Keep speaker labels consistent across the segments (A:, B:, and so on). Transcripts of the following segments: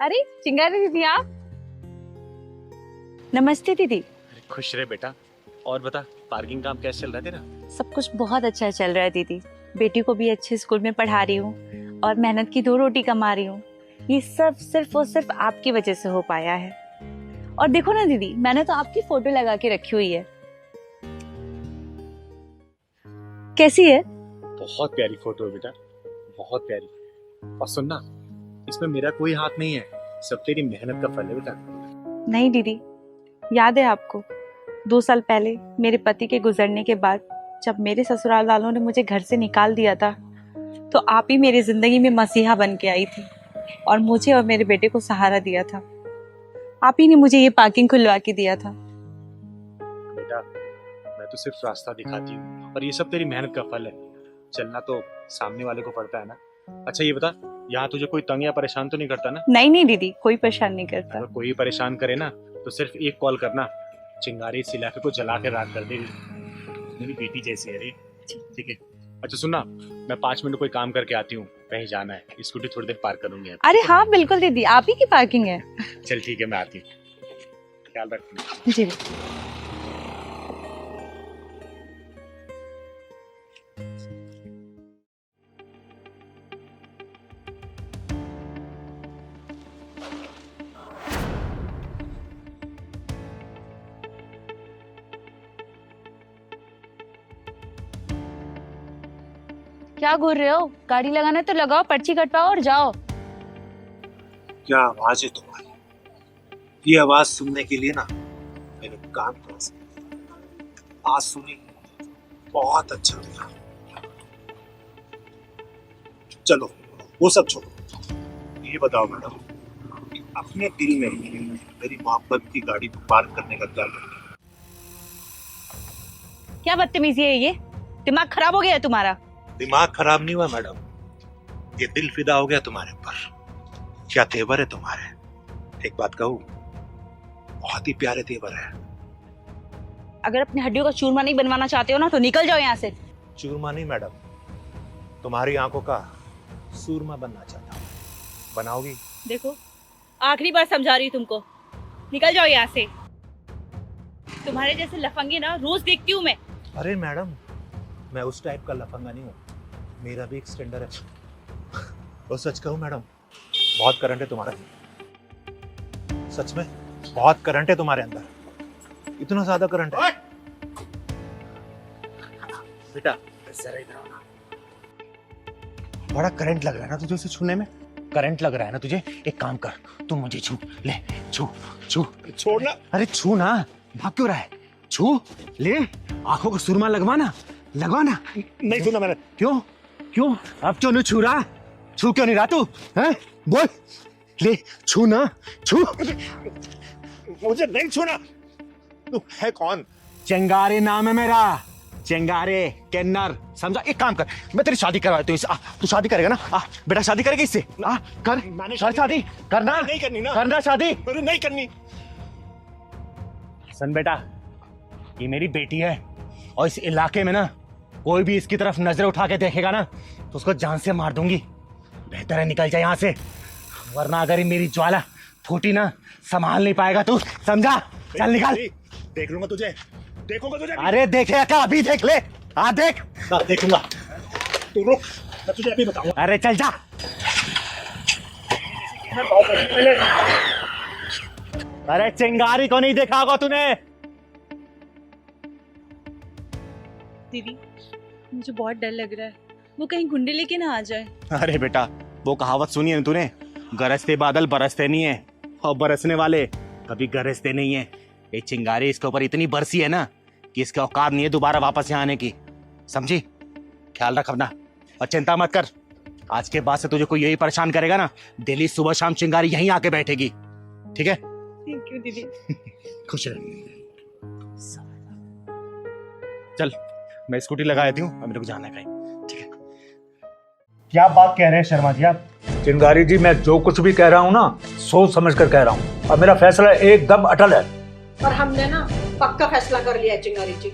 A: अरे चिंगारी दीदी आप। नमस्ते दीदी।
B: खुश रहे बेटा। और बता, पार्किंग काम कैसे चल रहा है तेरा?
A: सब कुछ बहुत अच्छा चल रहा है दीदी। बेटी को भी अच्छे स्कूल में पढ़ा रही हूँ और मेहनत की 2 रोटी कमा रही हूँ। ये सब सिर्फ और सिर्फ आपकी वजह से हो पाया है। और देखो ना दीदी, मैंने तो आपकी फोटो लगा के रखी हुई है। कैसी है?
B: बहुत प्यारी फोटो है बेटा, बहुत प्यारी। और सुनना, इसमें मेरा कोई हाथ नहीं है, सब तेरी मेहनत का फल है बेटा।
A: नहीं दीदी, याद है आपको 2 साल पहले मेरे पति के गुजरने के बाद जब मेरे ससुराल वालों ने मुझे घर से निकाल दिया था, तो आप ही मेरी जिंदगी में मसीहा बन के आई थी और मुझे और मेरे बेटे को सहारा दिया था। आप ही ने मुझे ये पार्किंग खुलवा के दिया था।
B: बेटा, मैं तो सिर्फ रास्ता दिखाती हूँ, पर ये सब तेरी मेहनत का फल है। चलना तो सामने वाले को पड़ता है ना। अच्छा ये बता, यहाँ तुझे कोई तंग या परेशान तो नहीं करता ना?
A: नहीं नहीं दीदी, कोई परेशान नहीं करता।
B: अगर कोई परेशान करे ना तो सिर्फ एक कॉल करना, चिंगारी इस इलाके को जला के राख कर देगी। मेरी बेटी जैसी है रे। ठीक है। अच्छा सुनना, मैं 5 मिनट कोई काम करके आती हूँ, कहीं जाना है, स्कूटी थोड़ी देर पार्क करूंगी।
A: अरे हाँ बिल्कुल दीदी, आप ही की पार्किंग है।
B: चल ठीक है, मैं आती हूँ, ख्याल रखना।
A: जी। क्या घूर रहे हो? गाड़ी लगाना तो लगाओ, पर्ची कटवाओ और जाओ।
C: क्या आवाज है तुम्हारी? ये आवाज सुनने के लिए ना मैंने कान खोस आज सुनी, बहुत अच्छा लगा। चलो वो सब छोड़ो, ये बताओ मैडम, अपने दिल में मेरी मोहब्बत की गाड़ी पार्क करने का क्या मतलब?
A: क्या बदतमीजी है ये? दिमाग खराब हो गया है तुम्हारा?
C: दिमाग खराब नहीं हुआ मैडम, ये दिल फिदा हो गया तुम्हारे ऊपर। क्या तेवर है तुम्हारे, एक बात कहूं, बहुत ही प्यारे तेवर है।
A: अगर अपनी हड्डियों का चूरमा नहीं बनवाना चाहते हो ना तो निकल जाओ यहाँ से।
C: चूरमा नहीं मैडम, तुम्हारी आंखों का सूरमा बनना चाहता हूँ, बनाओगी?
A: देखो, आखिरी बार समझा रही हूँ तुमको, निकल जाओ यहाँ से। तुम्हारे जैसे लफंगे ना रोज देखती हूँ मैं।
C: अरे मैडम, मैं उस टाइप का लफंगा नहीं हूँ, मेरा भी एक स्टैंडर्ड है। और सच कहूँ मैडम, बहुत करंट है तुम्हारा, सच में बहुत करंट है तुम्हारे अंदर, इतना ज्यादा करंट है। बेटा जरा इधर आओ ना। बड़ा करंट लग रहा है ना तुझे उसे छूने में? करंट लग रहा है ना तुझे? एक काम कर, तू मुझे छू ले, छू छू। छोड़ना। अरे छू ना, भाग क्यों रहा है? छू ले, आंखों को सुरमा लगवाना, लगवाना। नहीं सुना मैंने। क्यों क्यों अब क्यों नहीं छू रहा? छू क्यों नहीं रहा तू? हैं बोल, ले छू ना, छू। मुझे नहीं छूना। तू है कौन? चिंगारी नाम है मेरा, चिंगारी किन्नर, समझा? एक काम कर, मैं तेरी शादी करवा देता हूँ। तू शादी करेगा ना? बेटा शादी करेगी इससे? कर शादी करना। नहीं करनी ना? करना शादी? नहीं करनी। सुन बेटा, ये मेरी बेटी है और इस इलाके में ना कोई भी इसकी तरफ नजर उठा के देखेगा ना तो उसको जान से मार दूंगी। बेहतर है निकल जाए यहाँ से, वरना अगर ये मेरी ज्वाला फूटी ना संभाल नहीं पाएगा तू, समझा? चल निकल। देख लूंगा तुझे, देखूंगा तुझे। अरे देखे क्या? अभी देख ले। हाँ देख, देखूंगा। तू रुक, मैं तुझे अभी बताऊंगा। अरे चल जा। अरे चिंगारी को नहीं देखा होगा तूने?
A: दीदी, मुझे बहुत डर लग रहा है, वो कहीं गुंडे लेके ना आ जाए।
C: अरे बेटा, वो कहावत सुनी है तूने, गरजते बादल बरसते नहीं है और बरसने वाले कभी गरजते नहीं है। ये चिंगारी इसके ऊपर इतनी बरसी है ना कि इसके औकात नहीं है दोबारा वापस यहाँ आने की, समझी? ख्याल रख अपना और चिंता मत कर, आज के बाद से तुझे कोई यही परेशान करेगा ना, डेली सुबह शाम चिंगारी यहीं आके बैठेगी, ठीक है?
A: थैंक यू दीदी।
C: खुश रह। चल मैं स्कूटी लगा देती हूँ, अब मेरे को जाना है कहीं, ठीक है?
D: क्या बात कह रहे हैं शर्मा जी आप? चिंगारी जी, मैं जो कुछ भी कह रहा हूँ ना सोच समझ कर कह रहा हूँ और मेरा फैसला एकदम अटल है।
E: और हमने ना पक्का फैसला कर लिया है चिंगारी जी।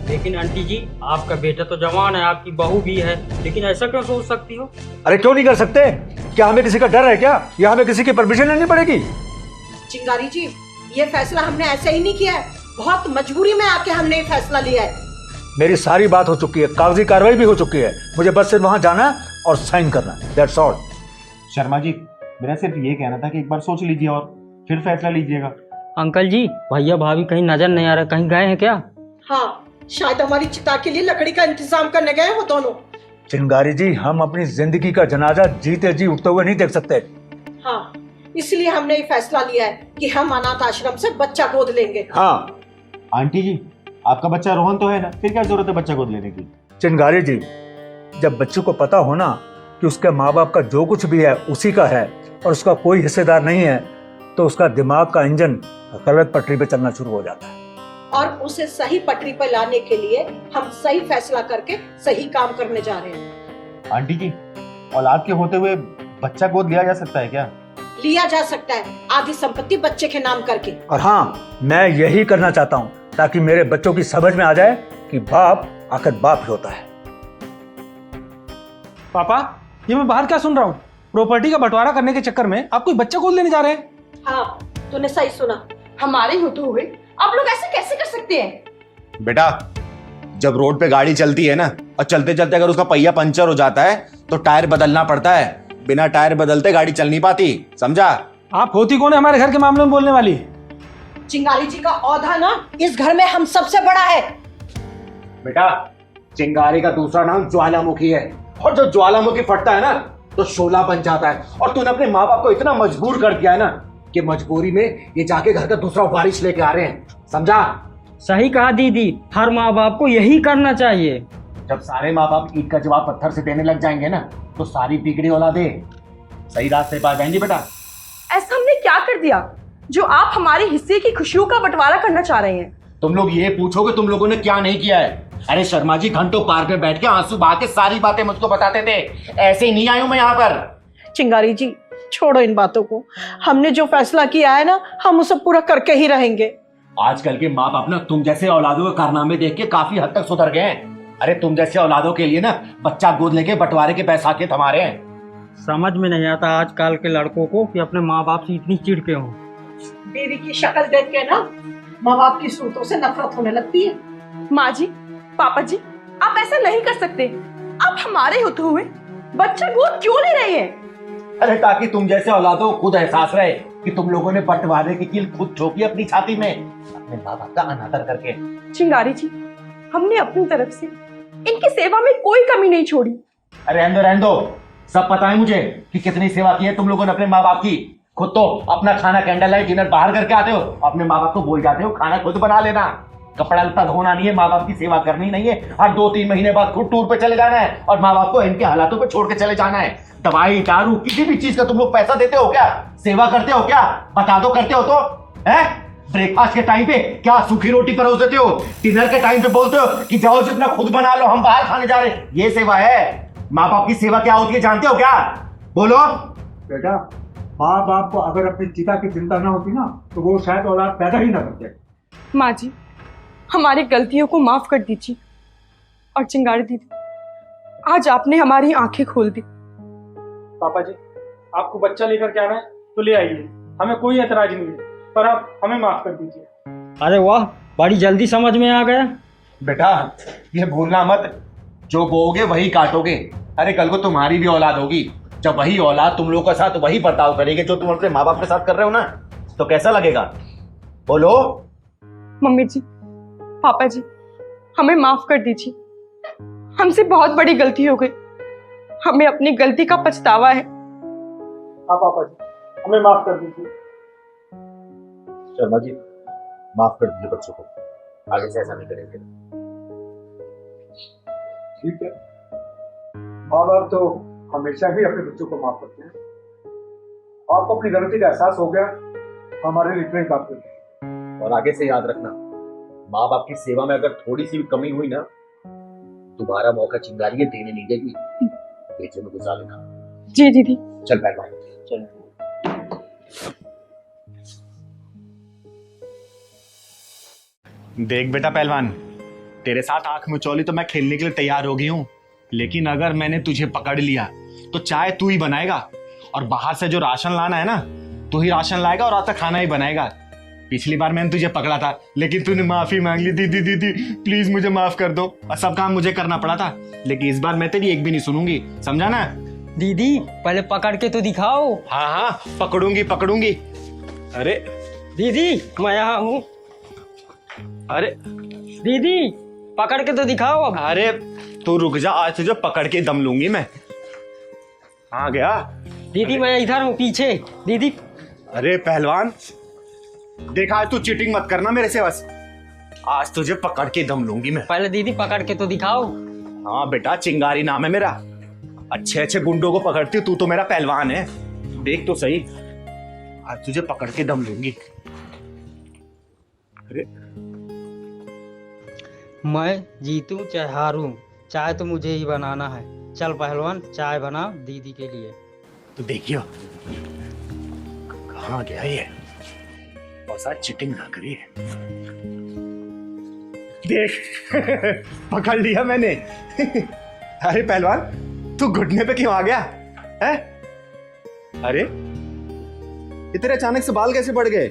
F: लेकिन आंटी जी, आपका बेटा तो जवान है, आपकी बहू भी है, लेकिन ऐसा क्यों सोच सकती हो?
D: अरे क्यों नहीं कर सकते? क्या हमें किसी का डर है क्या, या हमें किसी की परमिशन लेनी पड़ेगी?
E: चिंगारी जी, ये फैसला हमने ऐसे ही नहीं किया है, बहुत मजबूरी में आके हमने ये फैसला लिया है।
D: मेरी सारी बात हो चुकी है, कागजी कार्रवाई भी हो चुकी है, मुझे बस सिर्फ वहां जाना है और साइन करना है, दैट्स ऑल।
C: शर्मा जी, मेरा सिर्फ ये कहना था कि एक बार सोच लीजिए और फिर फैसला लीजिएगा।
F: अंकल जी, भैया भाभी कहीं नजर नहीं आ रहा, कहीं गए हैं क्या?
E: हाँ, शायद हमारी चिता के लिए लकड़ी का इंतजाम करने गए हो दोनों।
D: चिंगारी जी, हम अपनी जिंदगी का जनाजा जीते जी उठते हुए नहीं देख सकते।
E: हाँ, इसलिए हमने ये फैसला लिया है कि हम अनाथ आश्रम से बच्चा गोद लेंगे।
D: हाँ
C: आंटी जी, आपका बच्चा रोहन तो है ना, फिर क्या जरूरत है बच्चा गोद लेने की?
D: चिंगारी जी, जब बच्चे को पता हो ना कि उसके माँ बाप का जो कुछ भी है उसी का है और उसका कोई हिस्सेदार नहीं है, तो उसका दिमाग का इंजन गलत पटरी पे चलना शुरू हो जाता है।
E: और उसे सही पटरी पर लाने के लिए हम सही फैसला करके सही काम करने जा रहे हैं।
C: आंटी जी, औलाद के होते हुए बच्चा गोद लिया जा सकता है क्या?
E: लिया जा सकता है, आधी संपत्ति बच्चे के नाम करके।
D: और हाँ, मैं यही करना चाहता हूँ ताकि मेरे बच्चों की समझ में आ जाए कि बाप आखिर बाप ही होता है।
G: पापा, ये मैं बाहर क्या सुन रहा हूँ? प्रॉपर्टी का बंटवारा करने के चक्कर में आप कोई बच्चा गोद लेने जा रहे हैं?
E: हाँ, तूने सही सुना।
H: हमारे होते हुए आप लोग ऐसे कैसे कर सकते हैं?
I: बेटा, जब रोड पे गाड़ी चलती है ना और चलते चलते अगर उसका पहिया पंचर हो जाता है तो टायर बदलना पड़ता है, बिना टायर बदलते गाड़ी चल नहीं पाती, समझा?
G: आप होती कौन है हमारे घर के मामले में बोलने वाली?
E: चिंगारी जी का औधा ना इस घर में हम सबसे बड़ा है।
I: बेटा, चिंगारी का दूसरा नाम ज्वालामुखी है, और जो ज्वालामुखी फटता है ना तो शोला बन जाता है। और तूने अपने माँ बाप को इतना मजबूर कर दिया है ना कि मजबूरी में ये जाके घर का दूसरा वारिस लेके आ रहे हैं, समझा?
F: सही कहा दीदी, हर माँ बाप को यही करना चाहिए।
I: जब सारे माँ बाप ईद का जवाब पत्थर से देने लग जाएंगे ना तो सारी बिगड़ी औलादें सही रास्ते पर आ जाएंगी। बेटा,
H: ऐसा हमने क्या कर दिया जो आप हमारे हिस्से की खुशियों का बंटवारा करना चाह रहे हैं?
I: तुम लोग ये पूछोगे तुम लोगों ने क्या नहीं किया है? अरे शर्मा जी घंटों पार्क में बैठ के आंसू बहा के सारी बातें मुझको बताते थे, ऐसे ही नहीं आया हूं मैं यहाँ पर।
E: चिंगारी जी, छोड़ो इन बातों को, हमने जो फैसला किया है ना हम उसे पूरा करके ही रहेंगे।
I: आजकल के माँ बाप ना तुम जैसे औलादों के कारनामे देख के काफी हद तक सुधर गए हैं। अरे तुम जैसे औलादों के लिए ना बच्चा गोद लेके बंटवारे के पैसा के थमारे हैं।
F: समझ में नहीं आता आजकल के लड़कों को कि अपने माँ बाप से इतनी चिढ़ के हों।
E: बीवी की शक्ल देख के ना माँ बाप की सूरतों से नफरत होने लगती है।
H: माँ जी, पापा जी, आप ऐसा नहीं कर सकते। आप हमारे होते हुए बच्चा गोद क्यों ले रहे हैं?
I: अरे ताकि तुम जैसे औलादों को खुद एहसास रहे कि तुम लोगों ने बंटवारे की कील खुद ठोकी अपनी छाती में, अपने माँ बाप का अनादर करके।
H: चिंगारी जी, हमने अपनी तरफ से इनकी सेवा में कोई कमी नहीं छोड़ी।
I: अरे रहने दो, सब पता है मुझे कि कितनी सेवा की है तुम लोगों ने अपने माँ बाप की। खुद तो अपना खाना कैंडल लाइट डिनर बाहर करके आते हो, अपने माँ बाप को बोल जाते हो खाना खुद बना लेना, कपड़ा लत्ता धोना नहीं है, माँ बाप की सेवा करनी नहीं है, हर 2-3 महीने बाद खुद टूर पे चले जाना है और माँ बाप को इनके हालातों पे छोड़ के चले जाना है। दवाई दारू किसी भी चीज का तुम लोग पैसा देते हो क्या? सेवा करते हो क्या? बता दो, करते हो तो है? ब्रेकफास्ट के टाइम पे क्या सूखी रोटी परोस देते हो? डिनर के टाइम पे बोलते हो कि जाओ जितना खुद बना लो, हम बाहर खाने जा रहे हैं। ये सेवा है? माँ बाप की सेवा क्या होती है जानते हो क्या? बोलो।
D: बेटा, माँ बाप को अगर अपनी चिता की चिंता ना होती ना तो वो शायद औलाद पैदा ही ना करते।
H: माँ जी, हमारी गलतियों को माफ कर दीजिए। और चिंगारी दीदी, आज आपने हमारी आंखें खोल दी।
G: पापा जी, आपको बच्चा लेकर के आना है तो ले आइए, हमें कोई एतराज नहीं है, पर आप हमें माफ कर दीजिए।
F: अरे वाह, बड़ी जल्दी समझ में आ गया।
I: बेटा, ये भूलना मत, जो बोओगे वही काटोगे। अरे कल को तुम्हारी भी औलाद होगी, जब वही औलाद तुम लोगों के साथ वही बर्ताव करेगी जो तुम अपने माँ बाप के साथ कर रहे हो ना, तो कैसा लगेगा? बोलो।
H: मम्मी जी, पापा जी, हमें माफ कर दीजिए। हमसे बहुत बड़ी गलती हो गई, हमें अपनी गलती का पछतावा है।
G: हाँ पापा जी, हमें माफ कर दीजिए।
I: शर्मा जी, माफ कर दीजिए बच्चों को, आगे से ऐसा नहीं करेंगे।
D: ठीक है, माँ बाप तो हमेशा ही अपने बच्चों को माफ करते हैं। आपको अपनी गलती का एहसास हो गया, हमारे लिए इतना ही काफी है।
I: और आगे से याद रखना, माँ बाप की सेवा में अगर थोड़ी सी भी कमी हुई ना, दोबारा मौका चिंगारी ये देने नहीं देगी, बेचे में गुजार लेना।
H: जी दीदी।
I: चल पहलवान, चल।
B: देख बेटा पहलवान, तेरे साथ आंख मिचौली तो मैं खेलने के लिए तैयार हो गई हूँ, लेकिन अगर मैंने तुझे पकड़ लिया तो चाय तू ही बनाएगा
C: और बाहर से जो राशन लाना है ना, तू ही राशन लाएगा और आता खाना ही बनाएगा। पिछली बार मैंने तुझे पकड़ा था, लेकिन तूने माफी मांग ली। दीदी दीदी प्लीज मुझे माफ कर दो, और सब काम मुझे करना पड़ा था। लेकिन इस बार मैं तेरी एक भी नहीं सुनूंगी, समझा ना?
F: दीदी पहले पकड़ के तो दिखाओ।
C: हाँ हाँ पकड़ूंगी पकड़ूंगी। अरे
F: दीदी मैं यहाँ हूँ।
C: अरे
F: दीदी पकड़ के तो दिखाओ अब।
C: अरे तू रुक जा, आज तुझे पकड़ के दम लूंगी मैं। आ गया
F: दीदी मैं इधर हूँ पीछे। दीदी
C: अरे पहलवान देखा, तू चीटिंग मत करना मेरे से बस। आज तुझे पकड़ के दम लूंगी मैं।
F: पहले दीदी पकड़ के तो दिखाओ।
C: हाँ बेटा, चिंगारी नाम है मेरा। अच्छे अच्छे गुंडों को पकड़ती तू तो मेरा पहलवान है। देख तो सही, आज तुझे पकड़ के दम लूंगी। अरे
F: मैं जीतूं चाहे हारूं, चाय तो मुझे ही बनाना है। चल पहलवान चाय बना दीदी के लिए।
C: तो देखियो कहाँ गया ये, और साथ चीटिंग ना करिए। देख पकड़ लिया मैंने। अरे पहलवान तू घुटने पे क्यों आ गया है? अरे इतने अचानक से बाल कैसे बढ़ गए?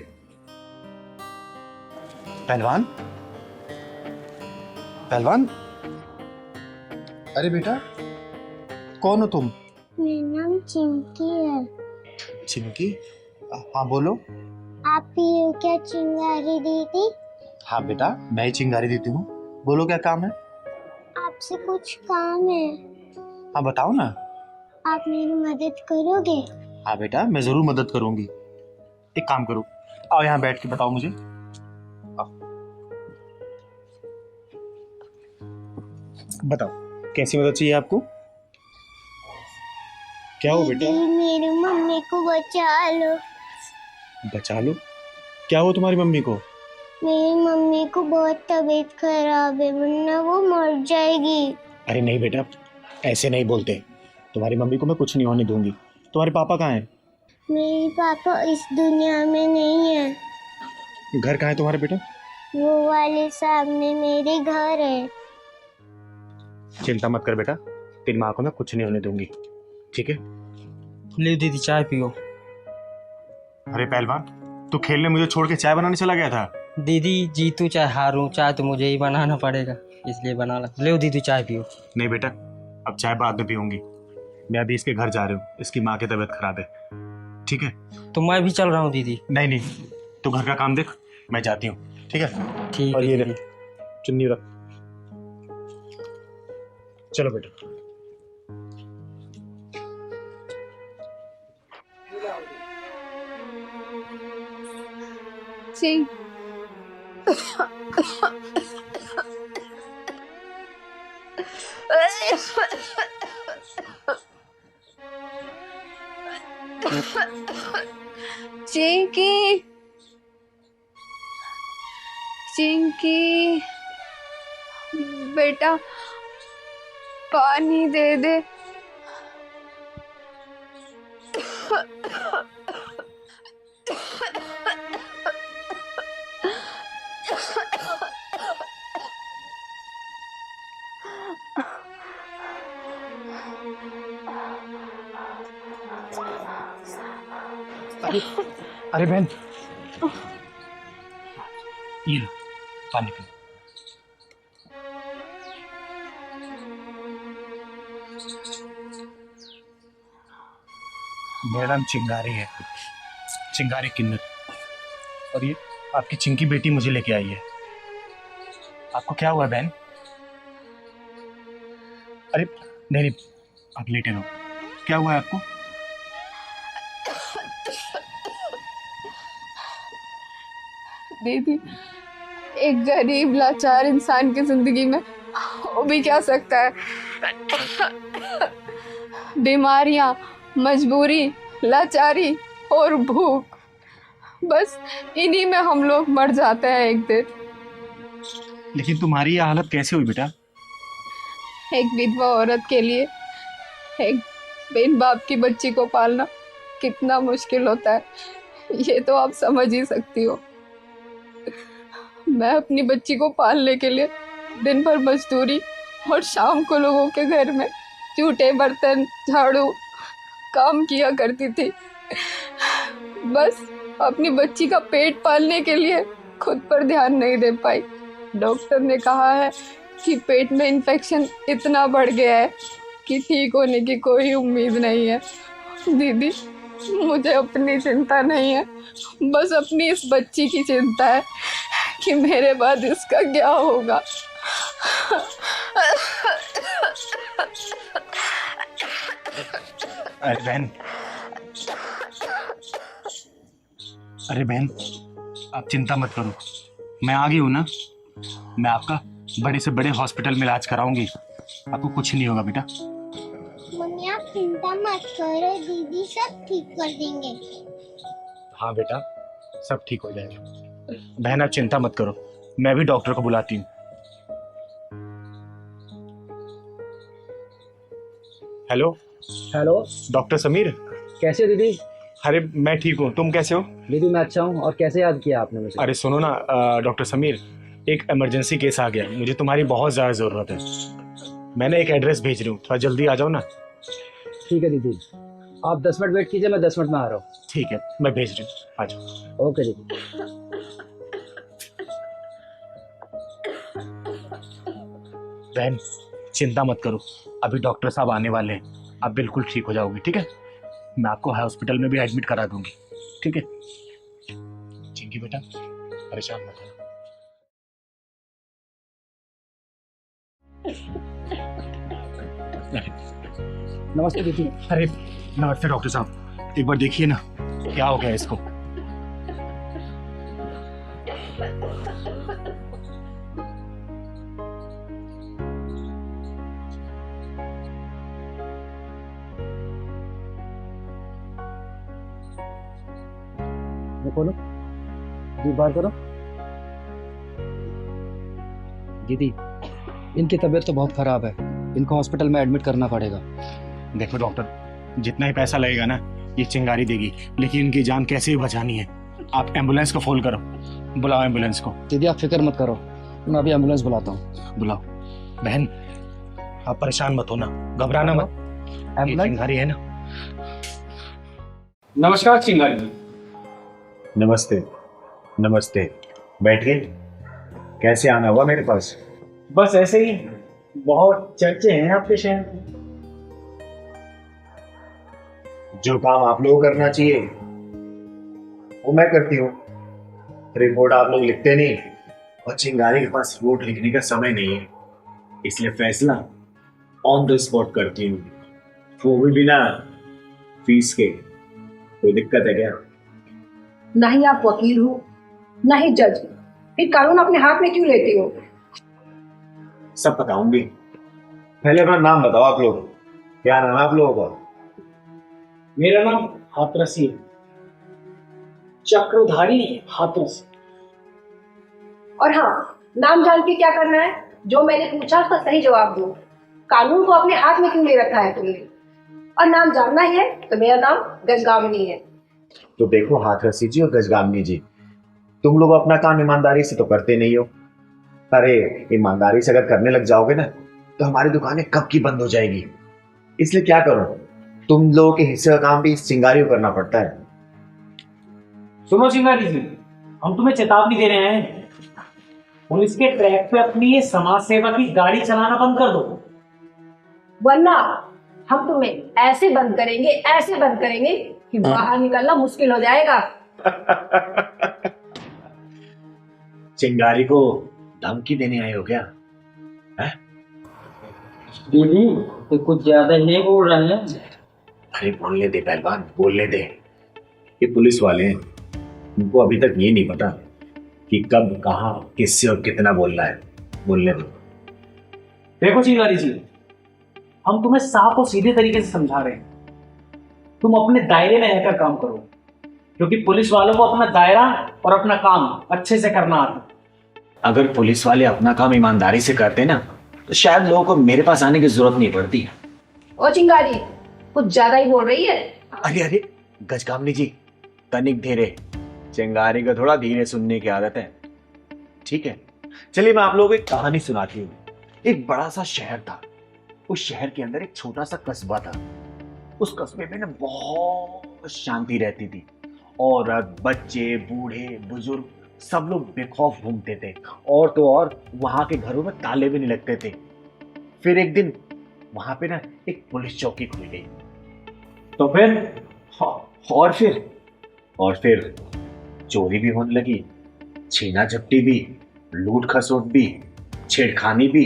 C: पहलवान पहलवान, अरे बेटा कौन हो तुम?
J: मेरा नाम चिंकी है।
C: चिंकी? हाँ बोलो।
J: आप ही हो क्या चिंगारी दीदी?
C: हाँ बेटा मैं ही चिंगारी देती हूँ, बोलो क्या काम है?
J: आपसे कुछ काम है।
C: हाँ बताओ ना।
J: आप मेरी मदद करोगे?
C: हाँ बेटा मैं जरूर मदद करूंगी। एक काम करो, आओ यहाँ बैठ के बताओ मुझे। आओ। बताओ कैसी मदद चाहिए आपको? क्या हो बेटा?
J: दीदी मेरी मम्मी को बचा लो।
C: बचा लो? क्या हो तुम्हारी मम्मी को?
J: मेरी मम्मी को बहुत तबीयत खराब है, वरना वो मर जाएगी।
C: अरे नहीं बेटा ऐसे नहीं बोलते, तुम्हारी मम्मी को मैं कुछ नहीं होने दूंगी। तुम्हारे पापा कहाँ हैं?
J: मेरे पापा इस दुनिया में नहीं है।
C: घर कहाँ है तुम्हारे बेटा?
J: वो वाले सामने मेरे घर है।
C: चिंता मत कर बेटा, तेरी माँ को मैं कुछ नहीं होने दूंगी, ठीक है?
F: ले दीदी चाय पियो।
C: अरे पहलवान तू खेलने मुझे छोड़ के चाय बनाने चला गया था?
F: दीदी जीतूं चाहे हारूं, चाय तो मुझे ही बनाना पड़ेगा, इसलिए बना ला। ले दीदी चाय पियो।
C: नहीं बेटा अब चाय बाद में पीऊंगी, मैं अभी इसके घर जा रही हूँ, इसकी माँ की तबीयत खराब है, ठीक है?
F: तो मैं भी चल रहा हूँ दीदी।
C: नहीं नहीं तू घर का काम देख, मैं जाती हूँ, ठीक है?
F: ठीक
C: और
F: है
C: ये
F: दीदी।
C: रख चुन्नी रख। चलो बेटा।
A: जी चिंकी चिंकी बेटा पानी दे दे।
C: अरे बहन ये लो पानी पी। मेरा नाम चिंगारी है, चिंगारी किन्नर, और ये आपकी चिंकी बेटी मुझे लेके आई है। आपको क्या हुआ बहन? अरे नहीं नहीं आप लेटे रहो, क्या हुआ है आपको?
A: दीदी एक गरीब लाचार इंसान की जिंदगी में हो भी क्या सकता है? बीमारियां, मजबूरी, लाचारी और भूख, बस इन्हीं में हम लोग मर जाते हैं एक दिन।
C: लेकिन तुम्हारी ये हालत कैसे हुई बेटा?
A: एक विधवा औरत के लिए एक बिन बाप की बच्ची को पालना कितना मुश्किल होता है, ये तो आप समझ ही सकती हो। मैं अपनी बच्ची को पालने के लिए दिन भर मजदूरी और शाम को लोगों के घर में जूठे बर्तन, झाड़ू,
K: काम किया करती थी, बस अपनी बच्ची का पेट पालने के लिए खुद पर ध्यान नहीं दे पाई। डॉक्टर ने कहा है कि पेट में इन्फेक्शन इतना बढ़ गया है कि ठीक होने की कोई उम्मीद नहीं है। दीदी, मुझे अपनी चिंता नहीं है, बस अपनी इस बच्ची की चिंता है कि मेरे बाद इसका क्या होगा।
C: अरे बहन, अरे बहन, आप चिंता मत करो, मैं आ गई हूँ ना। मैं आपका बड़े से बड़े हॉस्पिटल में इलाज कराऊंगी, आपको कुछ नहीं होगा बेटा।
J: मम्मी आप चिंता मत करो, दीदी सब ठीक कर देंगे।
C: हाँ बेटा, सब ठीक हो जाएगा। बहन आप चिंता मत करो, मैं भी डॉक्टर को बुलाती हूँ। Hello
L: hello,
C: doctor Sameer.
L: कैसे हो दीदी?
C: अरे मैं ठीक हूँ, तुम कैसे हो?
L: दीदी मैं अच्छा हूँ। और कैसे याद किया आपने मुझे?
C: अरे सुनो ना डॉक्टर समीर, एक इमरजेंसी केस आ गया, मुझे तुम्हारी बहुत ज़्यादा ज़रूरत है। मैंने एक एड्रेस भेज रही हूँ, थोड़ा जल्दी आ जाओ ना।
L: ठीक है दीदी, आप 10 मिनट वेट कीजिए, मैं 10 मिनट में आ रहा हूँ।
C: ठीक है, मैं भेज रही हूँ, आ जाओ।
L: ओके दीदी।
C: बहन चिंता मत करो, अभी डॉक्टर साहब आने वाले हैं, आप बिल्कुल ठीक हो जाओगे। ठीक है, मैं आपको हॉस्पिटल में भी एडमिट करा दूंगी। ठीक है चिंकी बेटा, परेशान मत हो।
L: नमस्ते दीदी।
C: अरे नमस्ते डॉक्टर साहब, एक बार देखिए ना क्या हो गया इसको।
L: खोलो जी, बाहर करो। दीदी इनकी तबीयत तो बहुत खराब है, इनको हॉस्पिटल में एडमिट करना पड़ेगा।
C: देखो डॉक्टर, जितना ही पैसा लगेगा ना ये चिंगारी देगी, लेकिन इनकी जान कैसे भी बचानी है। आप एम्बुलेंस को फोन करो, बुलाओ एम्बुलेंस को।
L: दीदी आप फिक्र मत करो, मैं अभी एम्बुलेंस बुलाता हूँ।
C: बुलाओ। बहन आप परेशान मत होना, घबराना मत, ये चिंगारी है ना।
G: नमस्कार चिंगारी जी।
I: नमस्ते नमस्ते, बैठिए। कैसे आना हुआ मेरे पास?
G: बस ऐसे ही, बहुत चर्चे हैं आपके शहर में।
I: जो काम आप लोगों को करना चाहिए वो मैं करती हूँ। रिपोर्ट आप लोग लिखते नहीं, और चिंगारी के पास रिपोर्ट लिखने का समय नहीं है, इसलिए फैसला ऑन द स्पॉट करती हूँ, वो भी बिना फीस के। कोई दिक्कत है क्या?
E: ना ही आप वकील हो, ना ही जज, फिर कानून अपने हाथ में क्यों लेते हो?
I: सब बताऊंगी, पहले अपना नाम बताओ आप लोग। क्या नाम है आप लोगों का?
G: मेरा नाम हाथरसी है, चक्रधारी नहीं है, हाथरसी।
E: और हाँ, नाम जान के क्या करना है? जो मैंने पूछा उसका सही जवाब दो। कानून को अपने हाथ में क्यों ले रखा है तुमने? और नाम जानना ही है तो मेरा नाम गजगामिनी है।
I: तो देखो हाथरसी जी और गजगामिनी जी, तुम लोग अपना काम ईमानदारी से तो करते नहीं हो। अरे ईमानदारी से अगर करने लग जाओगे ना तो हमारी दुकानें कब की बंद हो जाएगी। इसलिए क्या करो, तुम लोगों के हिस्से का काम भी इस चिंगारी को करना पड़ता है।
G: सुनो चिंगारी जी, हम तुम्हें चेतावनी दे रहे हैं, पुलिस के ट्रैक पे अपनी ये समाज सेवा की गाड़ी चलाना बंद कर दो,
E: वरना हम तुम्हें ऐसे बंद करेंगे कि बाहर निकलना मुश्किल हो जाएगा।
I: चिंगारी को धमकी देने आए हो क्या?
F: दीदी तो कुछ ज्यादा ही बोल रहे हैं।
I: अरे बोलने दे पहलवान, बोलने दे। ये पुलिस वाले हैं, उनको अभी तक ये नहीं पता कि कब कहाँ किससे और कितना बोलना है। बोलने दो।
G: देखो चिंगारी जी, हम तुम्हें साफ और सीधे तरीके से समझा रहे हैं, तुम अपने दायरे में रहकर काम करो, क्योंकि पुलिस वालों को अपना दायरा और अपना काम अच्छे से करना आता है।
I: अगर पुलिस वाले अपना काम ईमानदारी से करते ना तो शायद लोगों को मेरे पास आने की जरूरत नहीं पड़ती।
E: ओ चिंगारी, कुछ ज्यादा ही बोल रही है।
I: अरे अरे गजगामिनी जी, तनिक धीरे, चिंगारी को थोड़ा धीरे सुनने की आदत है। ठीक है, चलिए मैं आप लोगों को एक कहानी सुनाती हूँ। एक बड़ा सा शहर था, उस शहर के अंदर एक छोटा सा कस्बा था। उस कस्बे में ना बहुत शांति रहती थी। औरत, बच्चे, बूढ़े, बुजुर्ग सब लोग बेखौफ घूमते थे। और तो और वहां के घरों में ताले भी नहीं लगते थे। फिर एक दिन वहां पे ना एक पुलिस चौकी खुल गई।
G: तो फिर
I: और फिर चोरी भी होने लगी, छीना झपटी भी, लूट खसोट भी, छेड़खानी भी,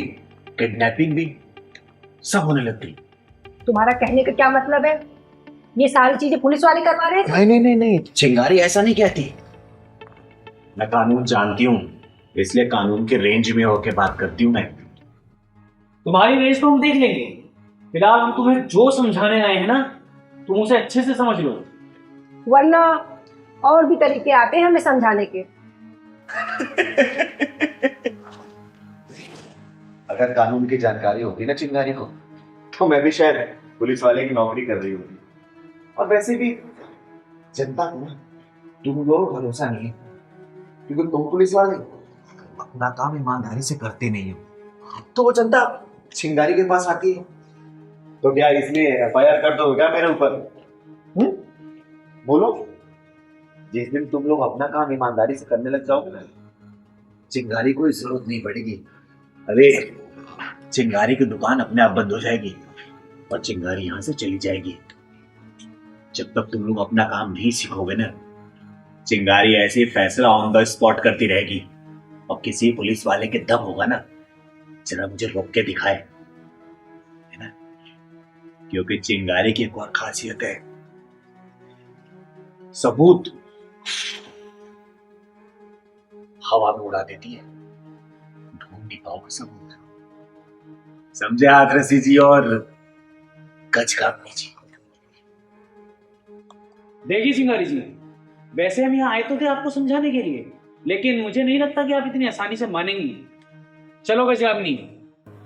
I: किडनैपिंग भी, सब होने लगती।
E: तुम्हारा कहने का क्या मतलब है? ये सारी चीजें पुलिस वाले करवा रहे थे?
I: नहीं, चिंगारी ऐसा नहीं कहती। मैं कानून जानती हूँ, इसलिए कानून के रेंज में होकर बात करती हूँ मैं।
G: तुम्हारी रेस तो हम देख लेंगे, फिलहाल हम तुम्हें जो समझाने आए हैं ना, तुम उसे अच्छे से समझ लो,
E: वरना और भी तरीके आते हैं हमें समझाने के।
I: अगर कानून की जानकारी होती ना चिंगारी को, तो मैं भी शायद पुलिस वाले की नौकरी कर रही होती। और वैसे भी जनता को ना तुम लोगों को भरोसा नहीं है, क्योंकि तुम पुलिस वाले अपना काम ईमानदारी से करते नहीं हो। तो वो जनता चिंगारी के पास आती है, तो क्या इसलिए FIR कर दो क्या मेरे ऊपर? बोलो, जिस दिन तुम लोग अपना काम ईमानदारी से करने लग जाओगे ना, चिंगारी कोई जरूरत नहीं पड़ेगी। अरे चिंगारी की दुकान अपने आप बंद हो जाएगी और चिंगारी यहां से चली जाएगी। जब तक तुम लोग अपना काम नहीं सीखोगे ना, चिंगारी ऐसे फैसला ऑन द स्पॉट करती रहेगी। और किसी पुलिस वाले के दम होगा ना, जरा मुझे रोक के दिखाए, है ना? क्योंकि चिंगारी की एक और खासियत है, सबूत हवा में उड़ा देती है, ढूंढ नहीं पाओगे सबूत। समझे हाथरसी जी और गजकामनी जी?
G: देखिए चिंगारी जी, वैसे हम यहाँ आए तो थे आपको समझाने के लिए, लेकिन मुझे नहीं लगता कि आप इतनी आसानी से मानेंगी। चलो गजकामनी।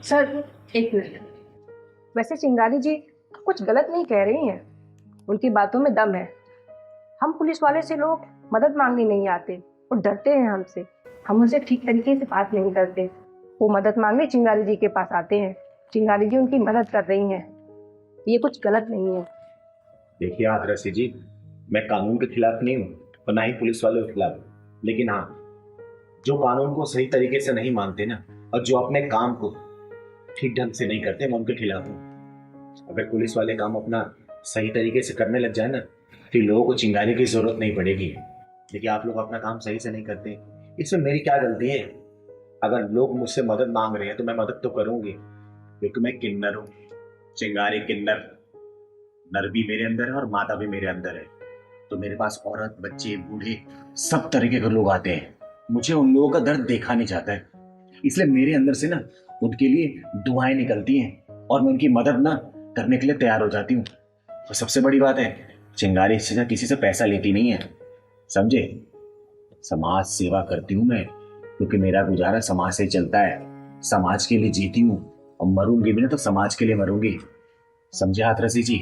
E: सर एक मिनट, वैसे चिंगारी जी कुछ गलत नहीं कह रही हैं, उनकी बातों में दम है। हम पुलिस वाले से लोग मदद मांगने नहीं आते, वो डरते हैं हमसे, हम उनसे ठीक तरीके से बात नहीं करते। वो मदद मांगने चिंगारी जी के पास आते हैं, चिंगारी जी उनकी मदद कर रही हैं, ये कुछ गलत नहीं है।
I: देखिए हाथरसी जी, मैं कानून के खिलाफ नहीं हूँ और ना ही पुलिस वालों के खिलाफ, लेकिन हाँ, जो कानून को सही तरीके से नहीं मानते ना, और जो अपने काम को ठीक ढंग से नहीं करते, मैं उनके खिलाफ हूँ। अगर पुलिस वाले काम अपना सही तरीके से करने लग जाए ना, फिर लोगों को चिंगारी की जरूरत नहीं पड़ेगी। देखिए आप लोग अपना काम सही से नहीं करते, इसमें मेरी क्या गलती है? अगर लोग मुझसे मदद मांग रहे हैं तो मैं मदद तो करूंगी, क्योंकि मैं किन्नर हूँ, चिंगारी किन्नर। नर भी मेरे अंदर है और मादा भी मेरे अंदर है, तो मेरे पास औरत, बच्चे, बूढ़े सब तरीके के लोग आते हैं। मुझे उन लोगों का दर्द देखा नहीं जाता है, इसलिए मेरे अंदर से ना उनके लिए दुआएं निकलती हैं और मैं उनकी मदद ना करने के लिए तैयार हो जाती हूँ। और सबसे बड़ी बात है, चिंगारी इससे किसी से पैसा लेती नहीं है, समझे? समाज सेवा करती हूँ मैं, क्योंकि मेरा गुजारा समाज से चलता है। समाज के लिए जीती हूँ और मरूंगी भी ना तो समाज के लिए मरूंगी, समझे हाथरसी जी?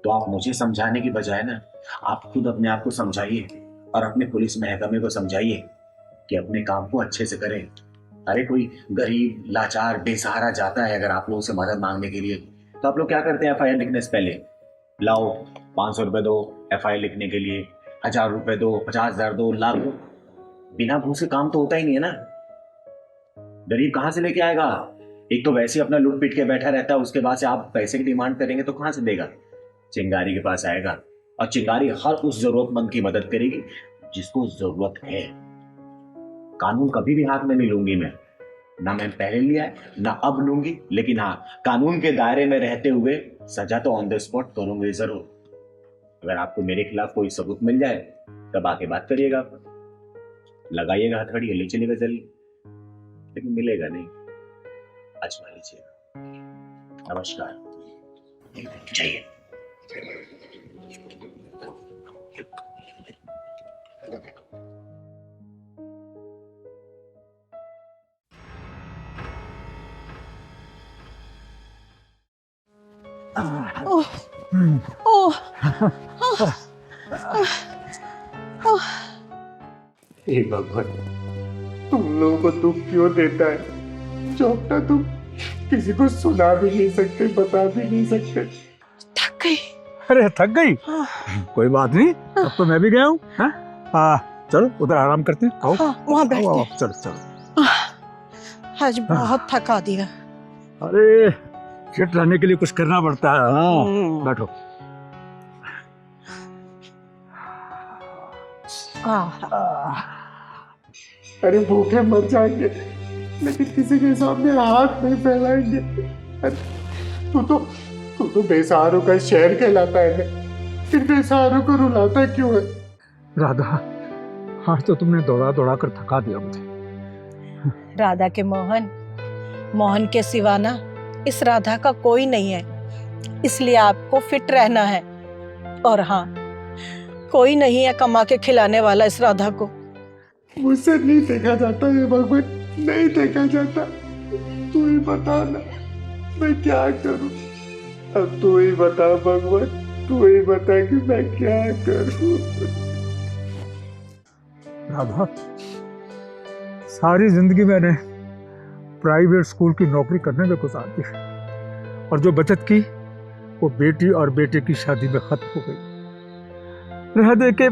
I: तो आप मुझे समझाने की बजाय ना आप खुद अपने आप को समझाइए और अपने पुलिस महकमे को समझाइए कि अपने काम को अच्छे से करें। अरे कोई गरीब, लाचार, बेसहारा जाता है अगर आप लोगों से मदद मांगने के लिए, तो आप लोग क्या करते हैं? FIR लिखने से पहले लाओ 500 रुपए दो FIR लिखने के लिए, 1000 रुपए दो, 50,000 दो, लाख दो। बिना घूस के काम तो होता ही नहीं है ना। गरीब कहाँ से लेके आएगा? एक तो वैसे ही अपना लूट पीट के बैठा रहता है, उसके बाद से आप पैसे की डिमांड करेंगे तो कहाँ से देगा? चिंगारी के पास आएगा और चिंगारी हर उस जरूरतमंद की मदद करेगी जिसको जरूरत है। कानून कभी भी हाथ में नहीं लूंगी मैं, ना मैं पहले लिया है ना अब लूंगी, लेकिन हाँ, कानून के दायरे में रहते हुए सजा तो ऑन द स्पॉट करूंगी जरूर। अगर आपको मेरे खिलाफ कोई सबूत मिल जाए तब आके बात करिएगा, लगाइएगा हथकड़ी, ले चलेगा जल्दी, लेकिन मिलेगा नहीं, आजमा लीजिएगा। नमस्कार, जाइए। हे भगवान, तुम लोगों को दुख क्यों देता है जो अपना दुख किसी को सुना भी नहीं सकते, बता भी नहीं सकते।
H: थक गई,
D: अरे थक गई? कोई बात नहीं, अब तो मैं भी गया हूँ। चलो उधर आराम करते हैं। आओ
H: वहाँ बैठते
D: आओ,
H: हैं।
D: चलो चलो।
H: आज बहुत थका दिया।
D: अरे फिट रहने के लिए कुछ करना पड़ता है। हाँ बैठो।
I: अरे भूखे मर जाएंगे लेकिन किसी के सामने हाथ नहीं फैलाएंगे। तू तो बेसहारों का शहर कहलाता है ना, फिर बेसहारों को रुलाता क्यों है?
D: राधा, आज तो तुमने दौड़ा दौड़ा कर थका दिया मुझे।
H: राधा के मोहन के सिवा ना इस राधा का कोई नहीं है, इसलिए आपको फिट रहना है। और हाँ, कोई नहीं है कमा के खिलाने वाला इस राधा को।
I: मुझसे नहीं देखा जाता ये भगवान, नहीं देखा जाता। तू ही बता ना मैं क्या करूं। अब तू ही बता भगवान, तू ही बता कि मैं क्या करूं।
D: राधा, सारी जिंदगी मैंने प्राइवेट स्कूल की नौकरी करने में गुजार दी, और जो बचत की वो बेटी और बेटे की शादी में खत्म हो गई। रह दे के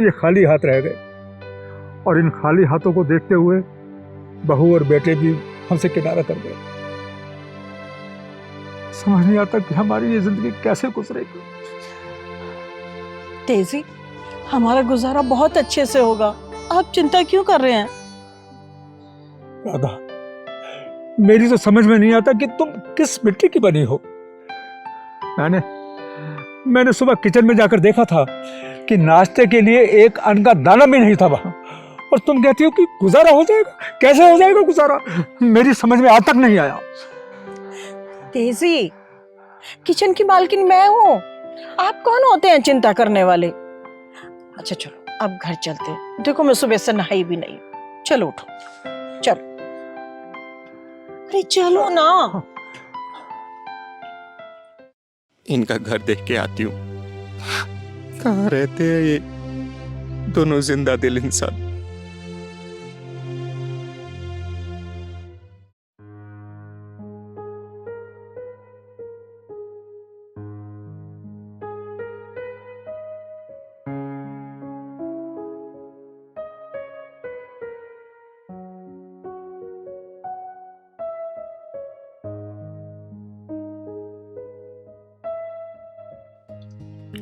D: ये खाली हाथ रह गए, और इन खाली हाथों को देखते हुए बहू और बेटे भी हमसे किनारा कर गए। समझ नहीं आता कि हमारी ये जिंदगी कैसे गुजरेगी।
H: तेजी, हमारा गुजारा बहुत अच्छे से होगा, आप चिंता क्यों कर रहे हैं?
D: राधा, मेरी तो समझ में नहीं आता कि तुम किस मिट्टी की बनी हो। मैंने सुबह किचन में जाकर देखा था कि नाश्ते के लिए एक अन्न का दाना भी नहीं था वहां, और तुम कहती हो कि गुजारा हो जाएगा। कैसे हो जाएगा गुजारा? मेरी समझ में आज तक नहीं आया।
H: तेजी, किचन की मालकिन मैं हूँ, आप कौन होते हैं चिंता करने वाले? अच्छा चलो अब घर चलते हैं। देखो मैं सुबह से नहाई भी नहीं। चलो उठो, चलो। अरे चलो ना।
M: इनका घर देख के आती हूँ। कहाँ रहते हैं ये दोनों जिंदा दिल इंसान?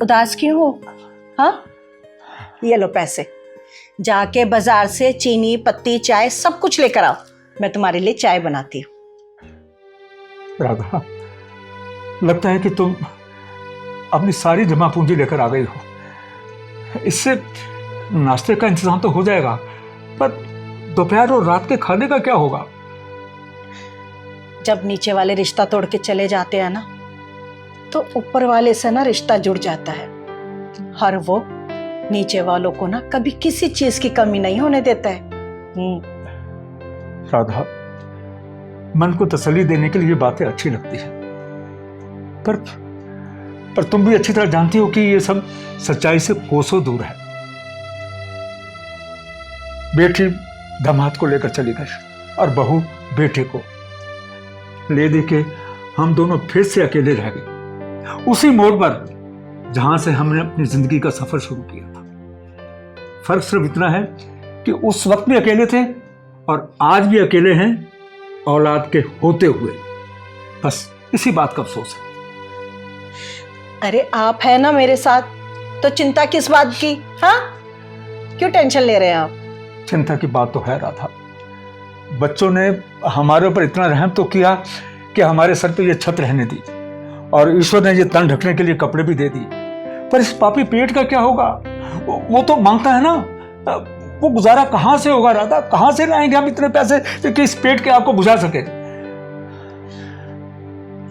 H: उदास क्यों हो? हाँ, ये लो पैसे, जाके बाजार से चीनी पत्ती चाय सब कुछ लेकर आओ, मैं तुम्हारे लिए चाय बनाती हूँ।
D: राधा, लगता है कि तुम अपनी सारी जमा पूंजी लेकर आ गई हो। इससे नाश्ते का इंतजाम तो हो जाएगा, पर दोपहर और रात के खाने का क्या होगा?
H: जब नीचे वाले रिश्ता तोड़ के चले जाते हैं ना, तो ऊपर वाले से ना रिश्ता जुड़ जाता है। हर वो नीचे वालों को ना कभी किसी चीज की कमी नहीं होने देता है।
D: राधा, मन को तसल्ली देने के लिए ये बातें अच्छी लगती है, पर तुम भी अच्छी तरह जानती हो कि ये सब सच्चाई से कोसों दूर है। बेटी दामाद को लेकर चली गई और बहू बेटे को ले दे के हम दोनों फिर से अकेले रह गए, उसी मोड़ पर जहां से हमने अपनी जिंदगी का सफर शुरू किया था। फर्क सिर्फ इतना है कि उस वक्त भी अकेले थे और आज भी अकेले हैं, औलाद के होते हुए। बस इसी बात का अफसोस है।
H: अरे आप है ना मेरे साथ, तो चिंता किस बात की? हाँ, क्यों टेंशन ले रहे हैं आप?
D: चिंता की बात तो है राधा, बच्चों ने हमारे ऊपर इतना रहम तो किया कि हमारे सर पे ये छत रहने दी, और ईश्वर ने ये तन ढकने के लिए कपड़े भी दे दिए। पर इस पापी पेट का क्या होगा? वो तो मांगता है ना, वो गुजारा कहां से होगा राधा? कहां से लाएंगे हम इतने पैसे कि इस पेट के आपको बुझा सके?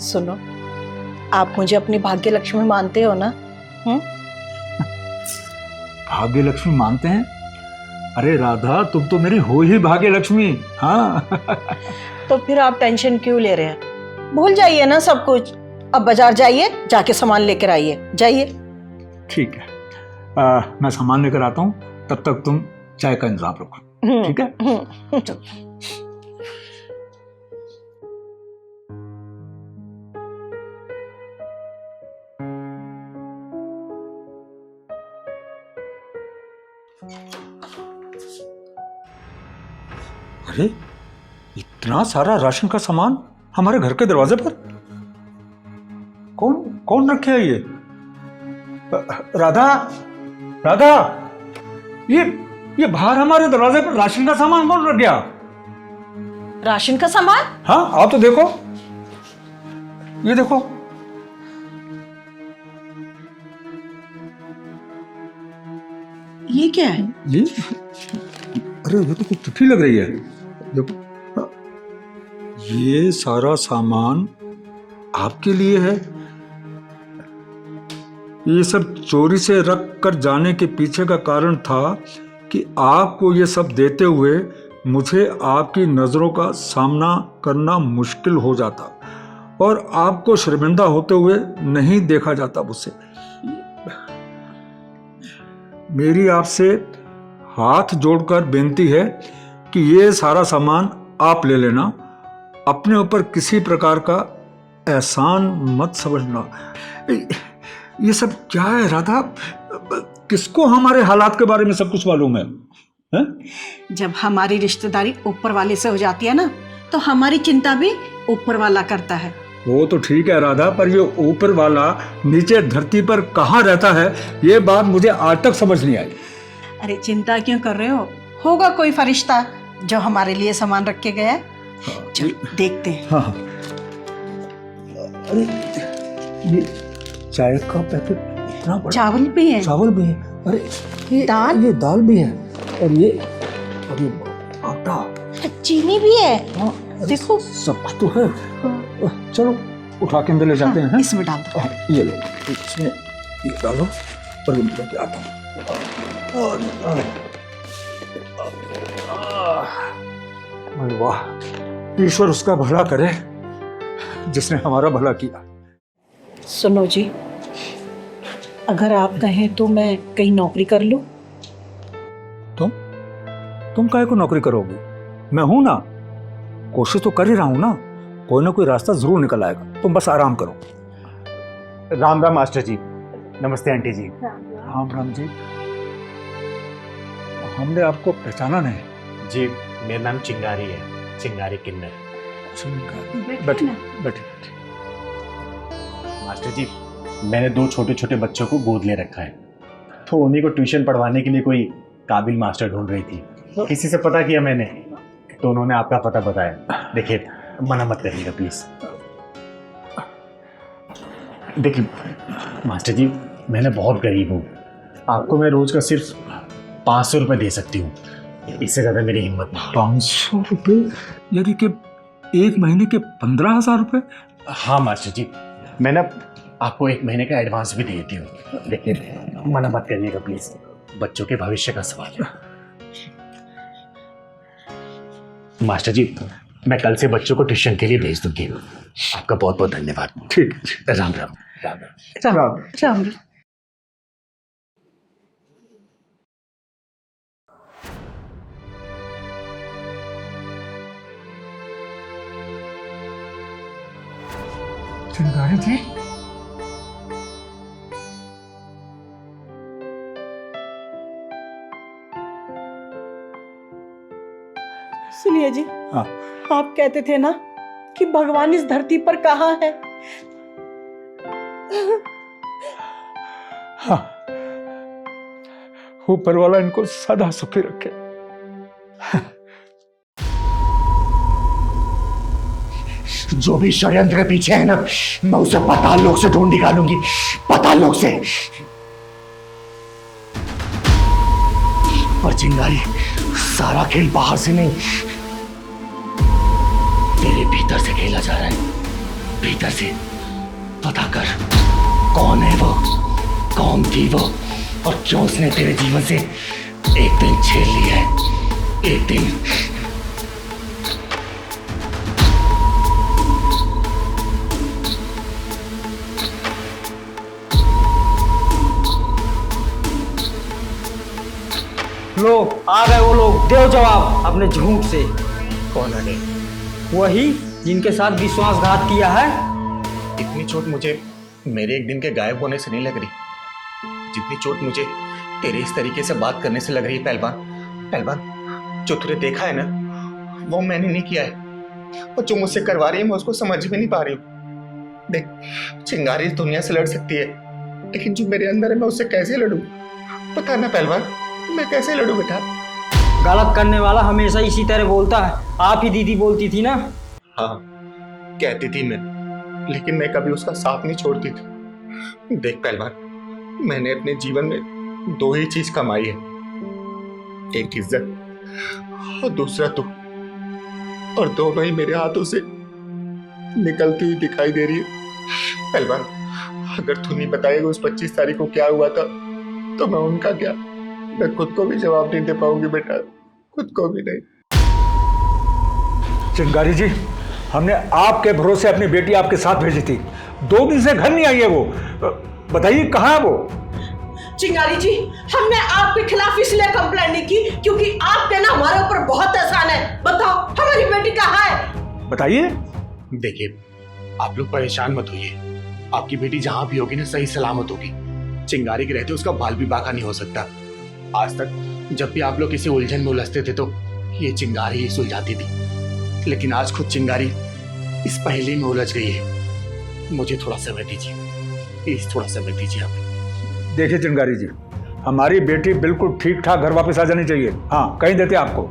H: सुनो, आप मुझे अपनी भाग्य लक्ष्मी मानते हो ना?
D: भाग्य लक्ष्मी मानते हैं? अरे राधा, तुम तो मेरी हो ही भाग्य लक्ष्मी। हाँ।
H: तो फिर आप टेंशन क्यों ले रहे हैं? भूल जाइए ना सब कुछ। अब बाजार जाइए, जाके सामान लेकर आइए, जाइए।
D: ठीक है, मैं सामान लेकर आता हूँ, तब तक तुम चाय का इंतजाम रखो। ठीक है? चलो। अरे इतना सारा राशन का सामान हमारे घर के दरवाजे पर, कौन कौन रखे है ये? राधा, राधा, ये बाहर हमारे दरवाजे पर राशन का सामान कौन रख गया?
H: राशन का सामान?
D: हाँ आप तो देखो, ये देखो।
H: ये क्या है?
D: ये अरे ये तो कुछ चिट्ठी लग रही है, देखो। ये सारा सामान आपके लिए है। ये सब चोरी से रख कर जाने के पीछे का कारण था कि आपको ये सब देते हुए मुझे आपकी नज़रों का सामना करना मुश्किल हो जाता और आपको शर्मिंदा होते हुए नहीं देखा जाता मुझसे। मेरी आपसे हाथ जोड़कर बेनती है कि ये सारा सामान आप ले लेना। अपने ऊपर किसी प्रकार का एहसान मत समझना। ये सब क्या है राधा? किसको हमारे हालात के बारे में सब कुछ मालूम है?
H: जब हमारी रिश्तेदारी ऊपर वाले से हो जाती है ना, तो हमारी चिंता भी ऊपर वाला करता है।
D: वो तो ठीक है राधा, पर ये ऊपर वाला नीचे धरती पर कहाँ रहता है, ये बात मुझे आज तक समझ नहीं आई।
H: अरे चिंता क्यों कर रहे हो? होगा कोई फरिश्ता जो हमारे लिए सामान रख के गया है। चलो देखते हैं।
D: हाँ। अरे ये चाय का पैकेट इतना बड़ा,
H: चावल भी है।
D: चावल भी है। अरे ये दाल भी है, और ये आटा,
H: चीनी भी है।
D: हाँ,
H: देखो
D: सब कुछ तो है। चलो उठा के अंदर ले जाते हैं।
H: इसमें डाल दो।
D: ये लो, इसमें ये डालो और लेके आता हूँ। वाह, ईश्वर उसका भला करे जिसने हमारा भला किया।
H: सुनो जी, अगर आप कहें तो मैं कहीं नौकरी कर लूं।
D: तुम काहे को नौकरी करोगी? मैं हूं ना, कोशिश तो कर ही रहा हूं ना, कोई ना कोई रास्ता जरूर निकल आएगा। तुम बस आराम करो।
B: राम राम मास्टर जी। नमस्ते आंटी जी।
D: राम राम जी। हमने आपको पहचाना नहीं।
B: जी मेरा नाम चिंगारी है, चिंगारी किन्नर।
D: बैठिए बैठिए।
B: मास्टर जी, मैंने 2 छोटे छोटे बच्चों को गोद ले रखा है, तो उन्हीं को ट्यूशन पढ़वाने के लिए कोई काबिल मास्टर ढूंढ रही थी। किसी से पता किया मैंने, तो उन्होंने आपका पता बताया। देखिए मना मत करिएगा प्लीज। देखिए मास्टर जी, मैंने बहुत गरीब हूँ, आपको मैं रोज का सिर्फ 500 रुपये दे सकती हूँ, इससे ज़्यादा मेरी हिम्मत नहीं।
D: 500 रुपये? यानी कि एक महीने के 15,000 रुपये?
B: हाँ मास्टर जी, मैं ना आपको 1 महीने का एडवांस भी दे देती हूँ। देखिए मना मत करिएगा प्लीज, बच्चों के भविष्य का सवाल है। मास्टर जी, मैं कल से बच्चों को ट्यूशन के लिए भेज दूंगी। आपका बहुत बहुत धन्यवाद।
D: ठीक।
B: राम राम। राम राम।
H: राम राम।
D: चिंगारी जी,
H: सुनिए जी,
D: हाँ।
H: आप कहते थे ना कि भगवान इस धरती पर कहाँ है?
D: हाँ, ऊपर वाला इनको सदा सुखी रखे।
I: जो भी षड्यंत्र के पीछे है ना, मैं उसे पाताल लोक से ढूंढ निकालूंगी, पाताल लोक से। पर चिंगारी, सारा खेल बाहर से नहीं, तेरे भीतर से खेला जा रहा है। भीतर से पता कर, कौन है वो, कौन थी वो, और क्यों उसने तेरे जीवन से एक दिन छीन लिया है। एक दिन
F: लो आ गए वो लोग, दो जवाब अपने झूठ से।
B: कौन है?
F: वही जिनके साथ विश्वासघात किया है।
B: इतनी चोट मुझे मेरे एक दिन के गायब होने से नहीं लग रही, जितनी चोट मुझे
I: तेरे इस तरीके से बात करने से लग रही है पहलवान, पहलवान जो तूने देखा है ना वो मैंने नहीं किया है, और जो मुझसे करवा रही है मैं उसको समझ भी नहीं पा रही हूँ। देख, चिंगारी दुनिया से लड़ सकती है, लेकिन जो मेरे अंदर है मैं उससे कैसे लड़ूं? पता ना पहलवान, मैं कैसे लड़ूं बेटा?
F: गलत करने वाला हमेशा इसी तरह बोलता है। आप ही दीदी बोलती थी ना।
I: हाँ, कहती थी मैं, लेकिन मैं कभी उसका साथ नहीं छोड़ती थी। देख पहलवान, मैंने अपने जीवन में 2 ही चीज कमाई है, एक इज्जत और दूसरा तू, और दोनों ही मेरे हाथों से निकलती हुई दिखाई दे रही है। पहलवान, अगर तू नहीं बताएगा उस 25 तारीख को क्या हुआ था, तो मैं उनका क्या, मैं खुद को भी जवाब नहीं दे पाऊंगी बेटा, खुद को भी नहीं।
D: चिंगारी जी, हमने आपके भरोसे अपनी बेटी आपके साथ भेजी थी, 2 दिन से घर नहीं आई है वो, बताइए कहाँ है वो?
H: चिंगारी जी, हमने आपके खिलाफ इसलिए कंप्लेंट नहीं की क्योंकि आपके ना हमारे ऊपर बहुत एहसान है। बताओ हमारी बेटी कहाँ है?
D: बताइए।
B: देखिए, आप लोग परेशान मत होइए, आपकी बेटी जहां भी होगी ना सही सलामत होगी। चिंगारी के रहते उसका बाल भी बाका नहीं हो सकता। आज तक जब भी आप लोग किसी उलझन में उलझते थे तो ये चिंगारी ही सुलझाती थी, लेकिन आज खुद चिंगारी इस पहेली में उलझ गई है। मुझे थोड़ा समय दीजिए, प्लीज थोड़ा समय दीजिए आप।
D: देखिए चिंगारी जी, हमारी बेटी बिल्कुल ठीक ठाक घर वापस आ जानी चाहिए। हाँ, कहीं देते आपको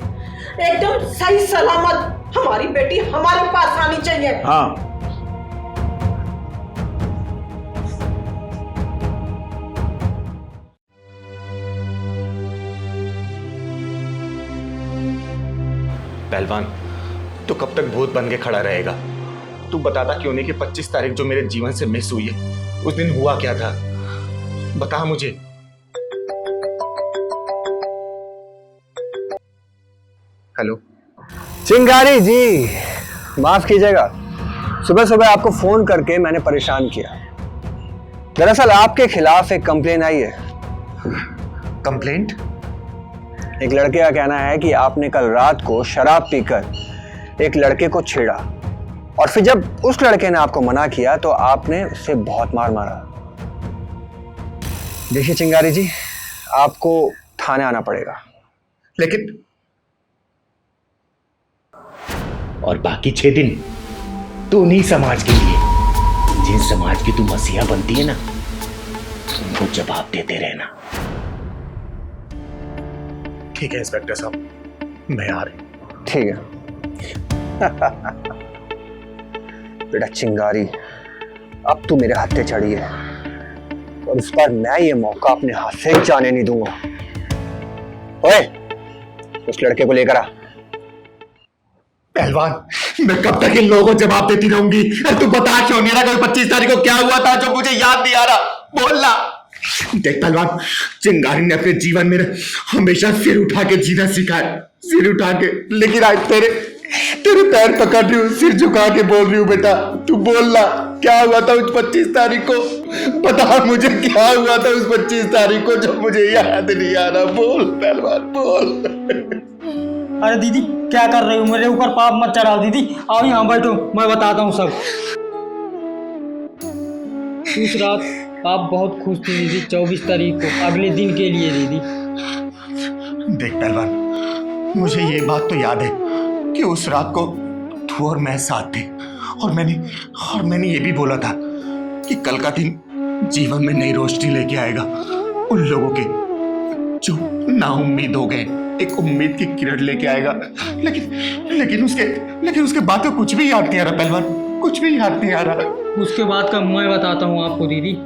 H: एकदम सही सलामत हमारी बेटी हमारे पास आनी चाहिए।
D: हाँ।
I: पहलवान, तू कब तक भूत बन के खड़ा रहेगा? तू बताता क्यों नहीं कि 25 तारीख जो मेरे जीवन से मिस हुई है, उस दिन हुआ क्या था? बता मुझे। हेलो
N: चिंगारी जी, माफ कीजिएगा, सुबह सुबह आपको फोन करके मैंने परेशान किया। दरअसल आपके खिलाफ एक कंप्लेन आई है।
I: कंप्लेंट?
N: एक लड़के का कहना है कि आपने कल रात को शराब पीकर एक लड़के को छेड़ा, और फिर जब उस लड़के ने आपको मना किया तो आपने उसे बहुत मार मारा। देखिए चिंगारी जी, आपको थाने आना पड़ेगा।
I: लेकिन और बाकी 6 दिन तू उन्हीं समाज के लिए, जिन समाज की तू मसीहा बनती है ना, उनको जवाब देते रहना।
B: ठीक है इंस्पेक्टर साहब, मैं आ रही हूं।
N: ठीक है। बेटा चिंगारी, अब तू मेरे हत्थे चढ़ी है, और इस बार मैं ये मौका अपने हाथ से जाने नहीं दूंगा। ओए, उस लड़के को लेकर आ।
I: पहलवान, मैं कब तक इन लोगों को जवाब देती रहूंगी? तू बता क्यों नहीं रहा कल 25 तारीख को क्या हुआ था जो मुझे याद नहीं आ रहा? बोलना। देख पहलवान, चिंगारी ने अपने जीवन में हमेशा सिर उठा के जीना सीखा है, सिर उठा के, लेकिन आज तेरे पैर पकड़ रही हूँ, सिर झुका के बोल रही हूँ बेटा, तू बोलना क्या हुआ था उस 25 तारीख को? बता मुझे क्या हुआ था उस 25 तारीख को जो मुझे याद नहीं आ रहा? बोल पहलवान, बोल।
F: अरे दीदी क्या कर रही हो? मेरे ऊपर पाप मत चढ़ाओ दीदी, आओ यहाँ बैठो, मैं बताता हूँ सब। उस रात आप बहुत खुश थी दीदी, 24 तारीख को, अगले दिन के लिए दीदी।
I: देख पहलवान, मुझे ये बात तो याद है कि उस रात को तू और मैं साथ थे, और मैंने ये भी बोला था कि कल का दिन जीवन में नई रोशनी लेके आएगा उन लोगों के जो नाउम्मीद हो गए, एक उम्मीद की किरण लेके आएगा। लेकिन उसके बाद तो कुछ भी याद नहीं आ रहा पहलवान, कुछ भी याद नहीं आ रहा।
F: उसके बाद का मैं बताता हूँ आपको दीदी।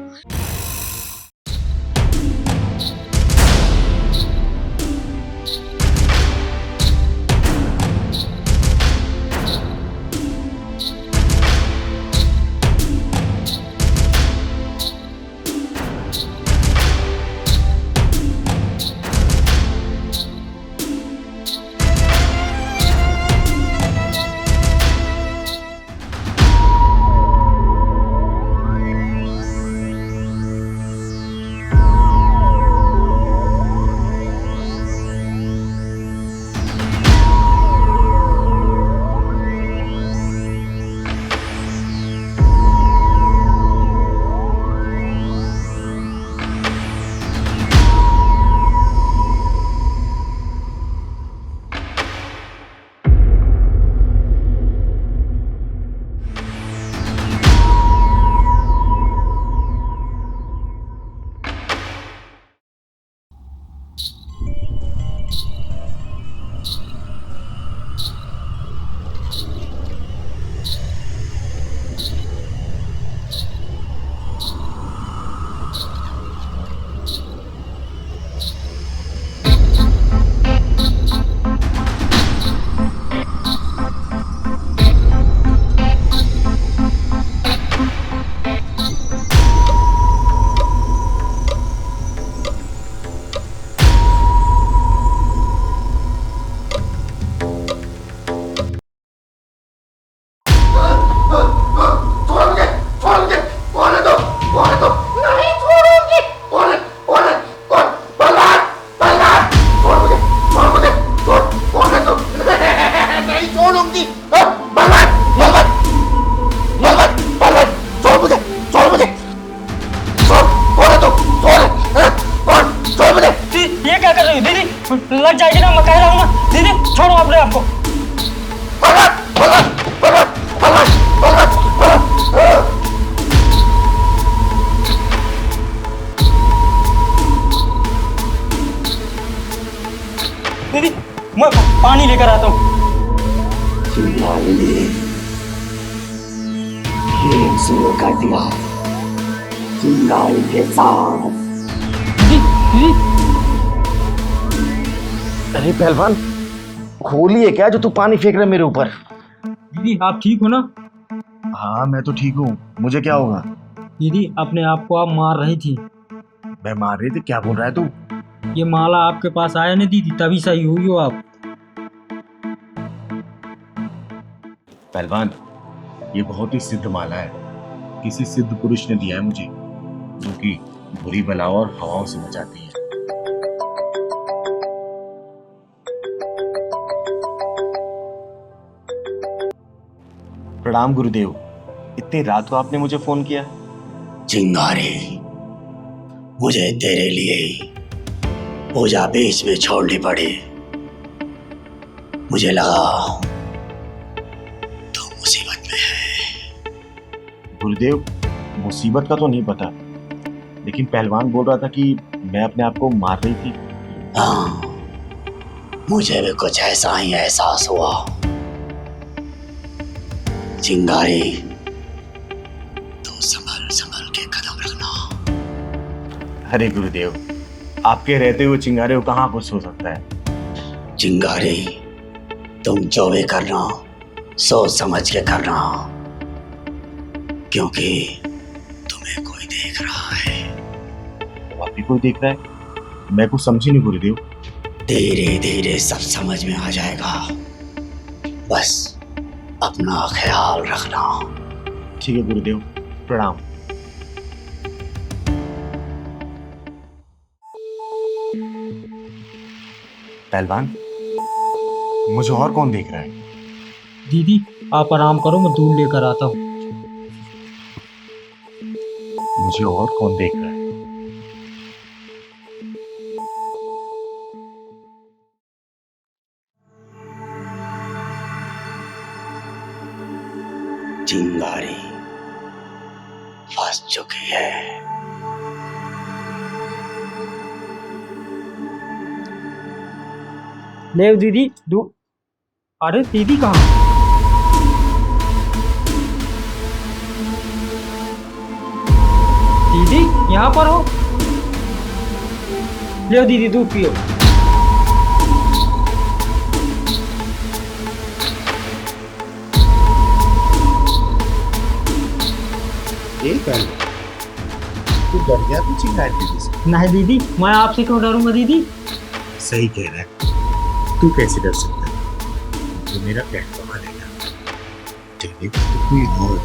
F: लग जाएगी ना, मैं कह रहा हूँ ना। दीदी छोड़ो अपने आप को। दीदी मैं पानी लेकर आता हूँ।
N: खेल शुरू कर दिया चिंगारी के साथ।
F: दीदी
I: अरे पहलवान, होली है क्या जो तू पानी फेंक रहा है मेरे ऊपर?
F: दीदी आप ठीक हो ना?
I: हाँ मैं तो ठीक हूँ, मुझे क्या होगा?
F: दीदी अपने आप को आप मार रही थी।
I: मैं मार रही थी? क्या बोल रहा है तू?
F: ये माला आपके पास आया ना दीदी, तभी सही हुई हो आप।
I: पहलवान, ये बहुत ही सिद्ध माला है, किसी सिद्ध पुरुष ने दिया है मुझे, जो कि बुरी बलाओं और हवाओं से बचाती है। प्रणाम गुरुदेव, इतनी रात को आपने मुझे फोन किया?
N: चिंगारी, मुझे तेरे लिए ही पूजा बीच में छोड़नी पड़ी। मुझे लगा तो मुसीबत में है।
I: गुरुदेव, मुसीबत का तो नहीं पता, लेकिन पहलवान बोल रहा था कि मैं अपने आप को मार रही थी।
N: हाँ, मुझे भी कुछ ऐसा ही एहसास हुआ। चिंगारी, तो संभल संभल के कदम रखना।
I: अरे गुरुदेव, आपके रहते हुए चिंगारे को कहाँ कुछ हो सकता है?
N: चिंगारी, तुम जो भी करना सोच समझ के करना, क्योंकि तुम्हें कोई देख रहा है।
I: वाकई कोई देख रहा है? मैं कुछ समझी नहीं गुरुदेव।
N: धीरे धीरे सब समझ में आ जाएगा, बस अपना ख्याल रखना।
I: ठीक है गुरुदेव, प्रणाम। पहलवान, मुझे और कौन देख रहा है?
F: दीदी आप आराम करो, मैं दूध लेकर आता हूँ।
I: मुझे और कौन देख रहा है?
N: चिंगारी फंस चुकी है।
F: ले दीदी दूध। अरे दीदी कहाँ? दीदी यहाँ पर हो? ले दीदी दूध पियो।
I: तू डर गया तू चिंगारी दीदी से?
F: नहीं दीदी, मैं आपसे क्यों डरूंगा दीदी?
I: सही कह रहा है, तू कैसे डर सकता है? तू मेरा पेट कमा लेगा। तेरे तो कोई और।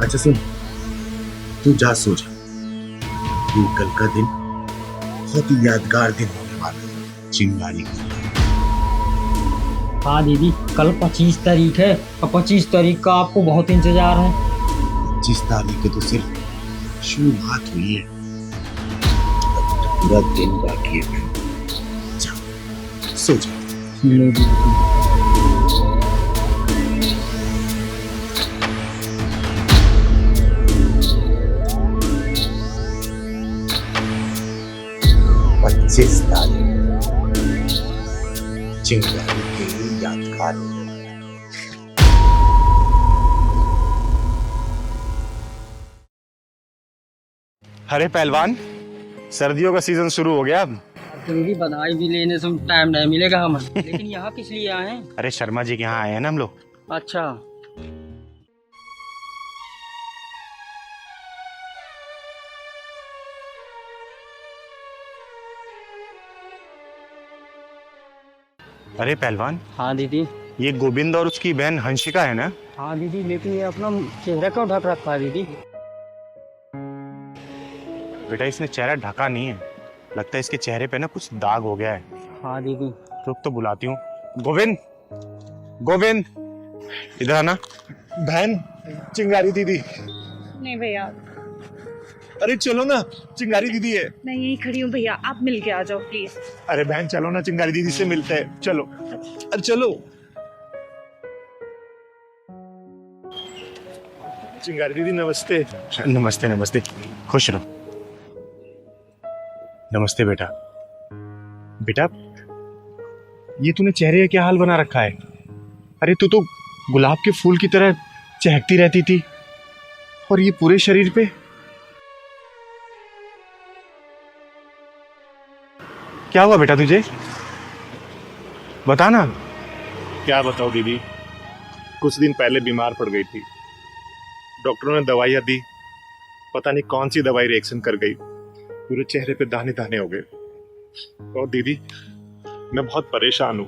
I: अच्छा सुन, तू जा सो जा। तू कल का दिन बहुत ही यादगार दिन होने वाला है चिंगारी का।
F: हाँ दीदी, कल 25 तारीख है और 25 तारीख का आपको बहुत इंतजार है।
I: 25 तारीख को तो सिर्फ शुरुआत हुई है, पूरा दिन बाकी है। जा सो जा। पच्चीस तारीख चिंगारी के लिए यादगार हो। अरे पहलवान, सर्दियों का सीजन शुरू हो गया अब।
F: दीदी बधाई भी लेने से टाइम नहीं मिलेगा हमें। लेकिन यहाँ किस लिए आए हैं?
I: अरे शर्मा जी के यहाँ आए हैं ना हम लोग।
F: अच्छा।
I: अरे पहलवान।
F: हाँ दीदी।
I: ये गोविंद और उसकी बहन हंसिका है ना?
F: हाँ दीदी, लेकिन ये अपना चेहरा क्यों ढक रखा है दीदी?
I: बेटा इसने चेहरा ढका नहीं है, लगता है इसके चेहरे पे ना कुछ दाग हो गया है।
F: हाँ दीदी।
I: रुक तो बुलाती हूँ। गोविंद, गोविंद इधर आना। बहन चिंगारी दीदी।
A: नहीं भैया,
I: अरे चलो ना, चिंगारी दीदी है।
A: मैं यहीं खड़ी हूँ भैया, आप मिल के आ जाओ प्लीज।
I: अरे बहन चलो ना, चिंगारी दीदी से मिलते हैं, चलो। अरे चलो। चिंगारी दीदी नमस्ते।
B: नमस्ते नमस्ते, खुश रहो। नमस्ते बेटा। बेटा ये तूने चेहरे का क्या हाल बना रखा है? अरे तू तो गुलाब के फूल की तरह चहकती रहती थी, और ये पूरे शरीर पे। क्या हुआ बेटा तुझे? बता ना।
I: क्या बताओ दीदी, कुछ दिन पहले बीमार पड़ गई थी। डॉक्टरों ने दवाइयाँ दी, पता नहीं कौन सी दवाई रिएक्शन कर गई, पूरे चेहरे पे दाने दाने हो गए। और दीदी मैं बहुत परेशान हूँ।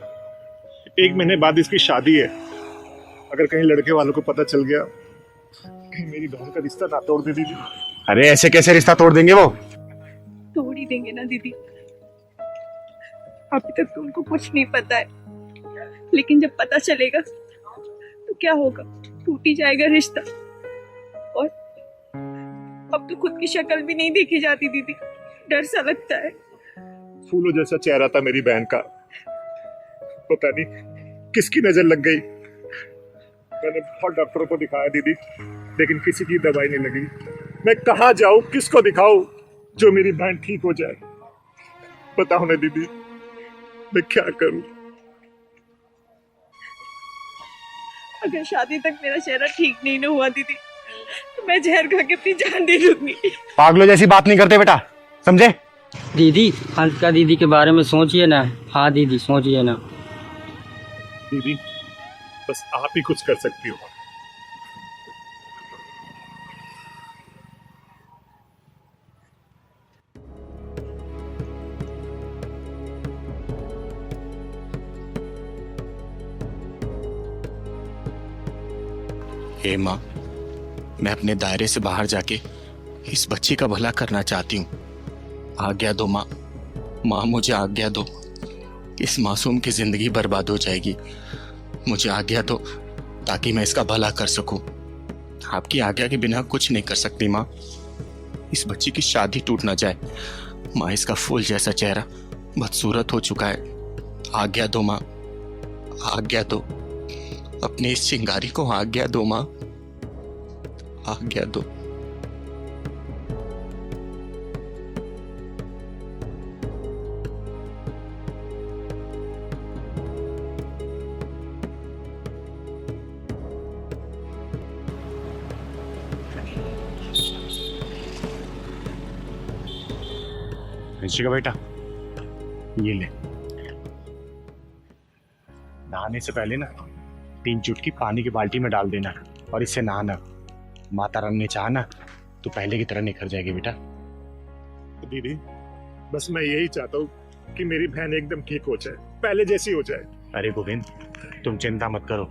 I: 1 महीने बाद इसकी शादी है। अगर कहीं लड़के वालों को पता चल गया, कहीं मेरी बहन का रिश्ता ना तोड़ दे दीदी।
B: अरे ऐसे कैसे रिश्ता तोड़ देंगे वो?
A: तोड़ ही देंगे ना दीदी। अभी तक तो उनको कुछ नहीं पता है, लेकिन जब पता चलेगा तो क्या होगा? टूट ही जाएगा रिश्ता। और अब तो खुद की शक्ल भी नहीं देखी जाती दीदी, डर सा लगता है।
I: फूलों जैसा चेहरा था मेरी बहन का, पता नहीं किसकी नजर लग गई। मैंने बहुत डॉक्टरों को दिखाया दीदी, लेकिन किसी की दवाई नहीं लगी। मैं कहाँ जाऊं, किसको दिखाऊं जो मेरी बहन ठीक हो जाए? बताओ ना दीदी, मैं क्या करूं?
A: अगर शादी तक मेरा चेहरा ठीक नहीं ना हुआ दीदी, तो मैं जहर खा के अपनी जान दे दूंगी।
C: पागलों जैसी बात नहीं करते बेटा, समझे?
F: दीदी हंसिका दीदी के बारे में सोचिए ना। हाँ दीदी सोचिए ना।
I: दीदी बस आप ही कुछ कर सकती हो।
M: हे माँ, मैं अपने दायरे से बाहर जाके इस बच्ची का भला करना चाहती हूँ। आज्ञा दो माँ। माँ मुझे आज्ञा दो, इस मासूम की जिंदगी बर्बाद हो जाएगी। मुझे आज्ञा दो ताकि मैं इसका भला कर सकूं। आपकी आज्ञा के बिना कुछ नहीं कर सकती माँ। इस बच्ची की शादी टूट ना जाए माँ। इसका फूल जैसा चेहरा बदसूरत हो चुका है। आज्ञा दो माँ, आज्ञा दो। अपनी इस चिंगारी को आज्ञा दो माँ, आज्ञा दो।
B: ऋषिका बेटा ये ले। नहाने से पहले ना 3 चुटकी पानी की बाल्टी में डाल देना और इससे नहाना। माता रानी ने चाहा ना तो पहले की तरह निखर जाएगी बेटा।
I: दीदी बस मैं यही चाहता हूँ कि मेरी बहन एकदम ठीक हो जाए, पहले जैसी हो जाए।
B: अरे गोविंद तुम चिंता मत करो,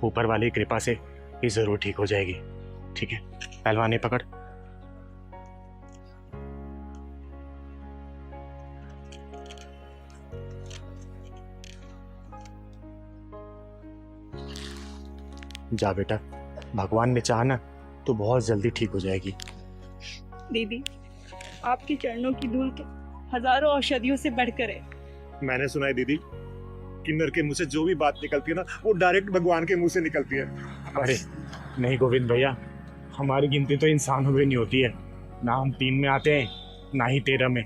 B: ऊपर वाली की कृपा से ये जरूर ठीक हो जाएगी। ठीक है, पहलवान ये पकड़। जा बेटा, भगवान ने चाहा ना तो बहुत जल्दी ठीक हो जाएगी।
A: दीदी आपके चरणों की धूल तो हजारों औषधियों से बढ़कर है।
I: मैंने सुना है दीदी, किन्नर के मुंह से जो भी बात निकलती है ना, वो डायरेक्ट भगवान के मुंह से निकलती है।
B: अरे नहीं गोविंद भैया, हमारी गिनती तो इंसानों में नहीं होती है। ना हम 3 में आते हैं ना ही 13 में।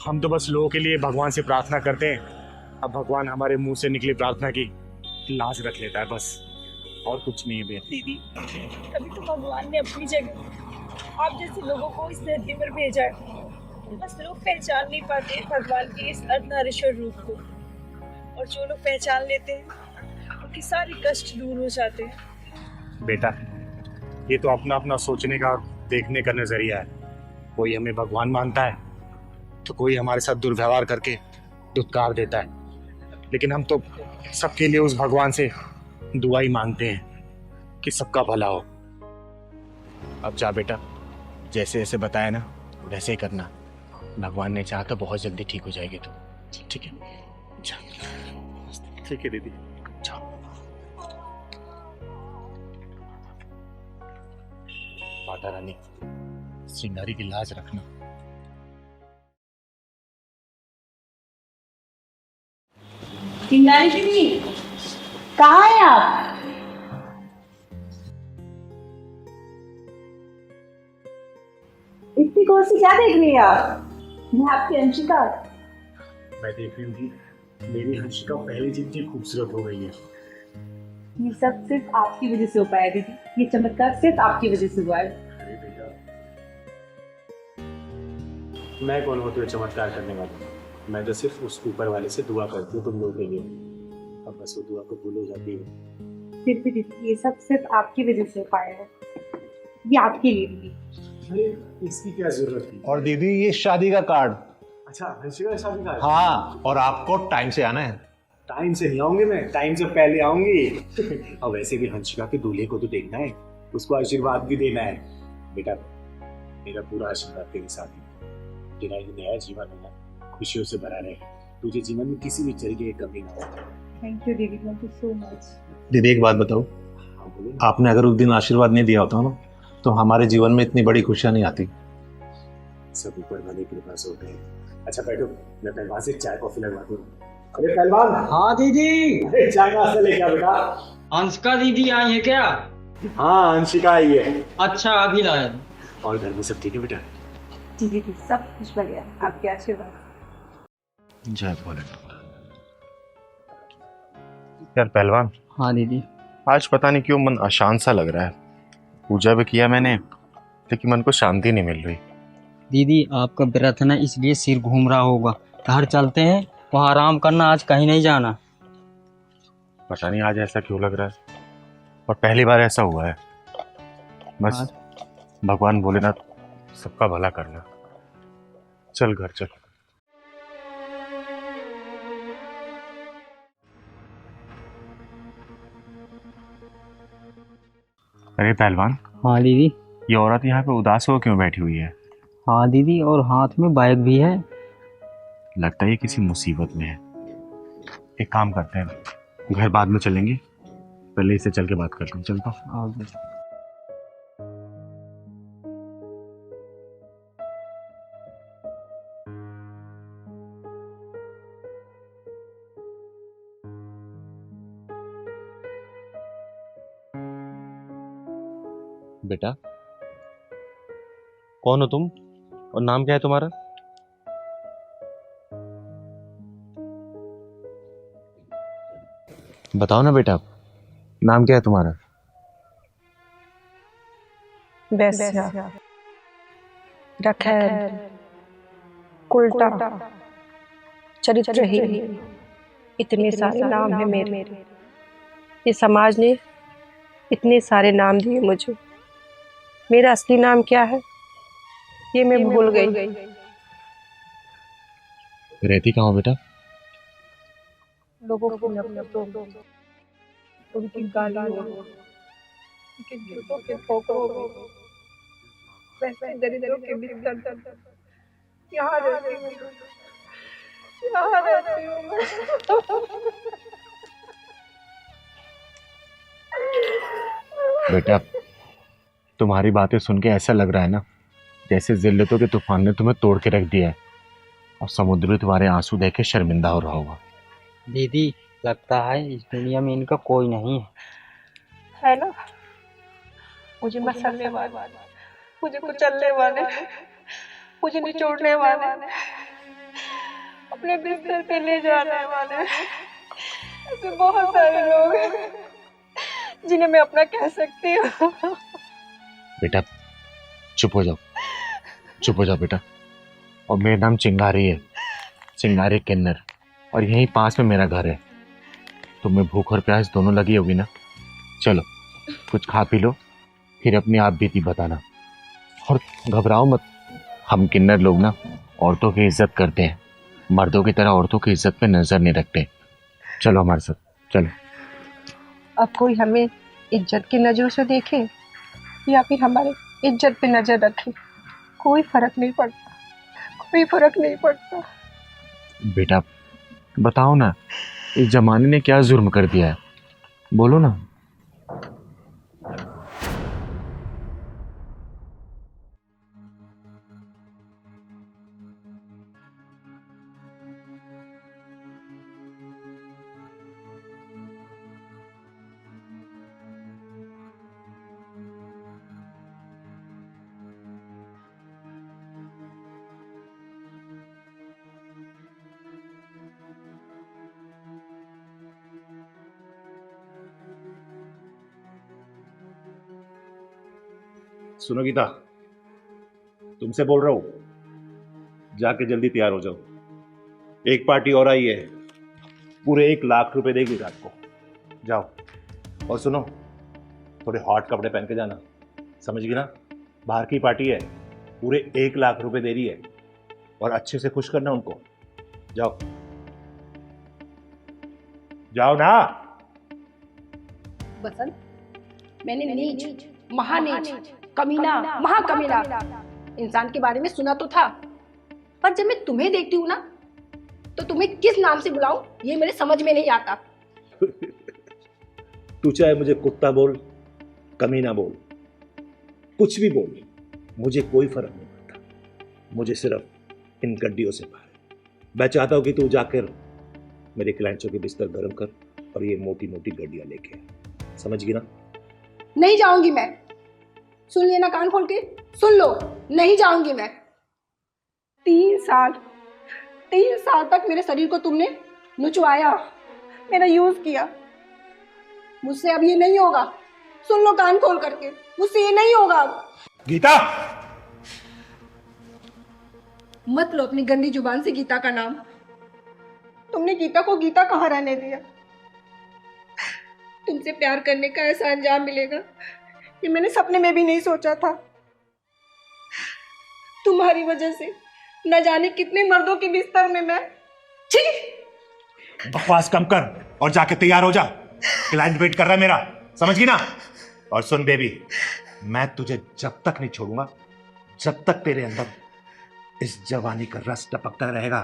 B: हम तो बस लोगों के लिए भगवान से प्रार्थना करते हैं। अब भगवान हमारे मुंह से निकली प्रार्थना की लाज रख लेता है, बस और कुछ नहीं है बेटा।
A: दीदी कभी तो भगवान ने अपनी जगह आप जैसे लोगों को इस धरती पर भेजा है, बस लोग पहचान नहीं पाते भगवान के इस अर्धनारीश्वर रूप को। और जो लोग पहचान लेते हैं उनके सारे कष्ट दूर हो जाते हैं।
B: बेटा ये तो अपना अपना सोचने का देखने का नजरिया है। कोई हमें भगवान मानता है तो कोई हमारे साथ दुर्व्यवहार करके दुत्कार देता है, लेकिन हम तो सबके लिए उस भगवान से दुआ ही मांगते हैं कि सबका भला हो। अब जा बेटा, जैसे जैसे बताया ना वैसे ही करना। भगवान ने चाहा तो बहुत जल्दी ठीक हो जाएगी तो। ठीक है जा।
I: ठीक है दीदी।
B: माता रानी
M: चिंगारी की लाज रखना।
A: चिंगारी दीदी, कहाँ है आप? इतनी गौर से क्या देख रही है आप? मैं आपकी अंशिका।
B: मैं देख रही हूँ कि मेरी हंसिका पहले जितनी खूबसूरत हो गई है।
A: ये सब सिर्फ आपकी वजह से हो पाया दीदी, ये चमत्कार सिर्फ आपकी वजह से हुआ है।
B: अरे बेटा, मैं कौन होती हूँ चमत्कार करने वाला? मैं तो सिर्फ उस ऊपर वाले से दुआ करती हूँ तुम लोगों के लिए, अब बस वो दुआ को भूल हो जाती है।
A: फिर भी दीदी ये सब सिर्फ आपकी वजह से हो पाया है, ये आपके लिए दीदी।
B: अरे इसकी क्या जरूरत थी?
C: और दीदी ये शादी का कार्ड।
B: अच्छा, हंसिका का शादी का?
C: हाँ, और आपको टाइम से आना है।
B: टाइम से नहीं आऊंगी मैं, टाइम से पहले आऊंगी। और वैसे भी हंसिका के दूल्हे को तो देखना है, उसको आशीर्वाद भी देना है। बेटा, मेरा पूरा आशीर्वाद तेरे साथ है। तेरा ये नया जीवन है ना, खुशियों से भरा रहे, तुझे जीवन में किसी भी तरीके की कमी ना हो।
A: थैंक यू दीदी, थैंक यू सो मच।
C: दीदी एक बात बताओ,
B: हाँ बोलो।
C: आपने अगर उस दिन आशीर्वाद नहीं दिया होता ना, तो हमारे जीवन में इतनी बड़ी खुशियां नहीं आती।
B: सब ऊपर वाले के पास होते हैं। अच्छा बैठो, मैं पहलवान से चाय कॉफी लगवाता हूँ। अरे पहलवान।
F: हाँ दीदी।
B: अरे चाय नाश्ता लेके आ बेटा।
F: अंशिका दीदी आई है क्या?
B: हाँ, अंशिका आई है।
F: अच्छा, अभी लाया।
B: और घर में सब ठीक है बेटा?
A: जी दीदी, सब कुछ बढ़िया, आपके आशीर्वाद।
M: जय भोलेनाथ। यार पहलवान।
F: हाँ दीदी।
M: आज पता नहीं क्यों मन अशांत सा लग रहा है। पूजा भी किया मैंने, लेकिन मन को शांति नहीं मिल रही।
F: दीदी आपका व्रत है ना, इसलिए सिर घूम रहा होगा। घर चलते हैं, वहाँ आराम करना, आज कहीं नहीं जाना।
M: पता नहीं आज ऐसा क्यों लग रहा है, और पहली बार ऐसा हुआ है। बस भगवान भोलेनाथ सबका भला करना। चल घर चल। अरे पहलवान।
F: हाँ दीदी।
M: ये औरत यहाँ पे उदास हो क्यों बैठी हुई है?
F: हाँ दीदी, और हाथ में बैग भी है।
M: लगता है ये किसी मुसीबत में है। एक काम करते हैं, घर बाद में चलेंगे, पहले इससे चल के बात करते हैं। चलता हूँ। बेटा, कौन हो तुम और नाम क्या है तुम्हारा? बताओ ना बेटा, नाम क्या है तुम्हारा?
H: वैस्या, रखैल, उल्टा, चरित्रहीन, इतने सारे नाम हैं मेरे। ये समाज ने इतने सारे नाम दिए मुझे। मेरा असली नाम क्या है ये मैं भूल गई।
M: रहती कहाँ हो बेटा?
H: लोगों को उनकी गालियों, उनके जूतों के ठोकरों में, वैसे दरिद्रों के बिस्तर यहाँ रहती हूँ, यहाँ रहती हूँ।
M: बेटा, तुम्हारी बातें सुन के ऐसा लग रहा है ना, जैसे जिल्लतों के तूफान ने तुम्हें तोड़ के रख दिया है और समुद्र भी तुम्हारे आंसू देख के शर्मिंदा हो रहा होगा।
F: दीदी लगता है इस दुनिया में इनका कोई नहीं
H: है ना? मुझे मसलने वाले, मुझे कुचलने वाले, मुझे निचोड़ने वाले, अपने बिस्तर पे ले जाने वाले, ऐसे बहुत सारे लोग हैं जिन्हें मैं अपना कह सकती हूँ।
M: बेटा चुप हो जाओ, चुप हो जाओ बेटा। और मेरा नाम चिंगारी है, चिंगारी किन्नर, और यहीं पास में मेरा घर है। तुम्हें भूख और प्यास दोनों लगी होगी ना? चलो कुछ खा पी लो, फिर अपनी आप बीती बताना। और घबराओ मत, हम किन्नर लोग ना औरतों की इज्जत करते हैं, मर्दों की तरह औरतों की इज्जत पे नजर नहीं रखते। चलो हमारे साथ, चलो।
H: अब कोई हमें इज्जत की नजरों से देखे या फिर हमारे इज्जत पे नजर रखे, कोई फर्क नहीं पड़ता, कोई फर्क नहीं पड़ता।
M: बेटा बताओ ना, इस जमाने ने क्या जुर्म कर दिया है, बोलो ना।
I: सुनो गीता, तुमसे बोल रहा हूं, जाके जल्दी तैयार हो जाओ। एक पार्टी और आई है, पूरे 1 लाख रुपए देगी रात को। जाओ। और सुनो, थोड़े हॉट कपड़े पहन के जाना, समझ गई ना? बाहर की पार्टी है, पूरे 1 लाख रुपए दे रही है, और अच्छे से खुश करना उनको। जाओ जाओ ना।
E: बसंत, मैंने नीच, महानीच, कमीना, महाकमीना इंसान के बारे में सुना तो था, पर जब मैं तुम्हें देखती हूँ ना, तो तुम्हें किस नाम से बुलाऊं ये मेरे समझ में नहीं आता।
I: तू चाहे मुझे कुत्ता बोल, कमीना बोल, कुछ भी बोल, मुझे कोई फर्क नहीं पड़ता। मुझे सिर्फ इन गड्डियों से प्यार है। मैं चाहता हूं कि तू जाकर मेरे क्लाइंट्सों के बिस्तर गर्म कर और ये मोटी मोटी गड्डियां लेके आ, समझ गई ना?
E: नहीं जाऊंगी मैं। सुन लेना कान खोल के, सुन लो, नहीं जाऊंगी मैं। 3 साल तक मेरे शरीर को तुमने नुचवाया, मेरा यूज किया। मुझसे अब ये नहीं होगा। सुन लो कान खोल करके, मुझसे ये नहीं होगा अब।
I: गीता,
E: मत लो अपनी गंदी जुबान से गीता का नाम। तुमने गीता को गीता कहाँ रहने दिया? तुमसे प्यार करने का ऐसा अंजाम मिलेगा ये मैंने सपने में भी नहीं सोचा था। तुम्हारी वजह से न जाने कितने मर्दों के बिस्तर में मैं। छी!
I: बकवास कम कर और जाके तैयार हो जा, क्लाइंट वेट कर रहा है मेरा, समझ गई ना? और सुन बेबी, मैं तुझे जब तक नहीं छोड़ूंगा, जब तक तेरे अंदर इस जवानी का रस टपकता रहेगा,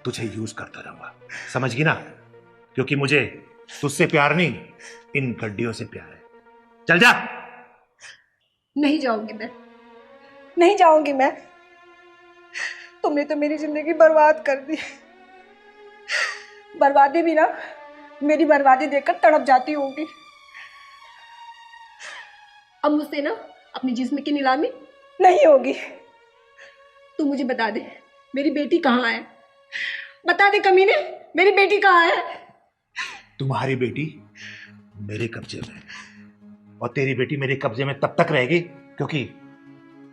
I: तुझे यूज करता रहूंगा, समझ गई ना? क्योंकि मुझे तुझसे प्यार नहीं, इन गड्डियों से प्यार है। चल जा।
E: नहीं जाऊंगी मैं, नहीं जाऊंगी मैं। तुमने तो मेरी जिंदगी बर्बाद कर दी। बर्बादी भी ना मेरी बर्बादी देखकर तड़प जाती होगी। अब मुझसे ना अपनी जिस्म की नीलामी नहीं होगी। तू मुझे बता दे, मेरी बेटी कहाँ है? बता दे कमीने, मेरी बेटी कहाँ है?
I: तुम्हारी बेटी मेरे कब्जे में है, और तेरी बेटी मेरे कब्जे में तब तक रहेगी क्योंकि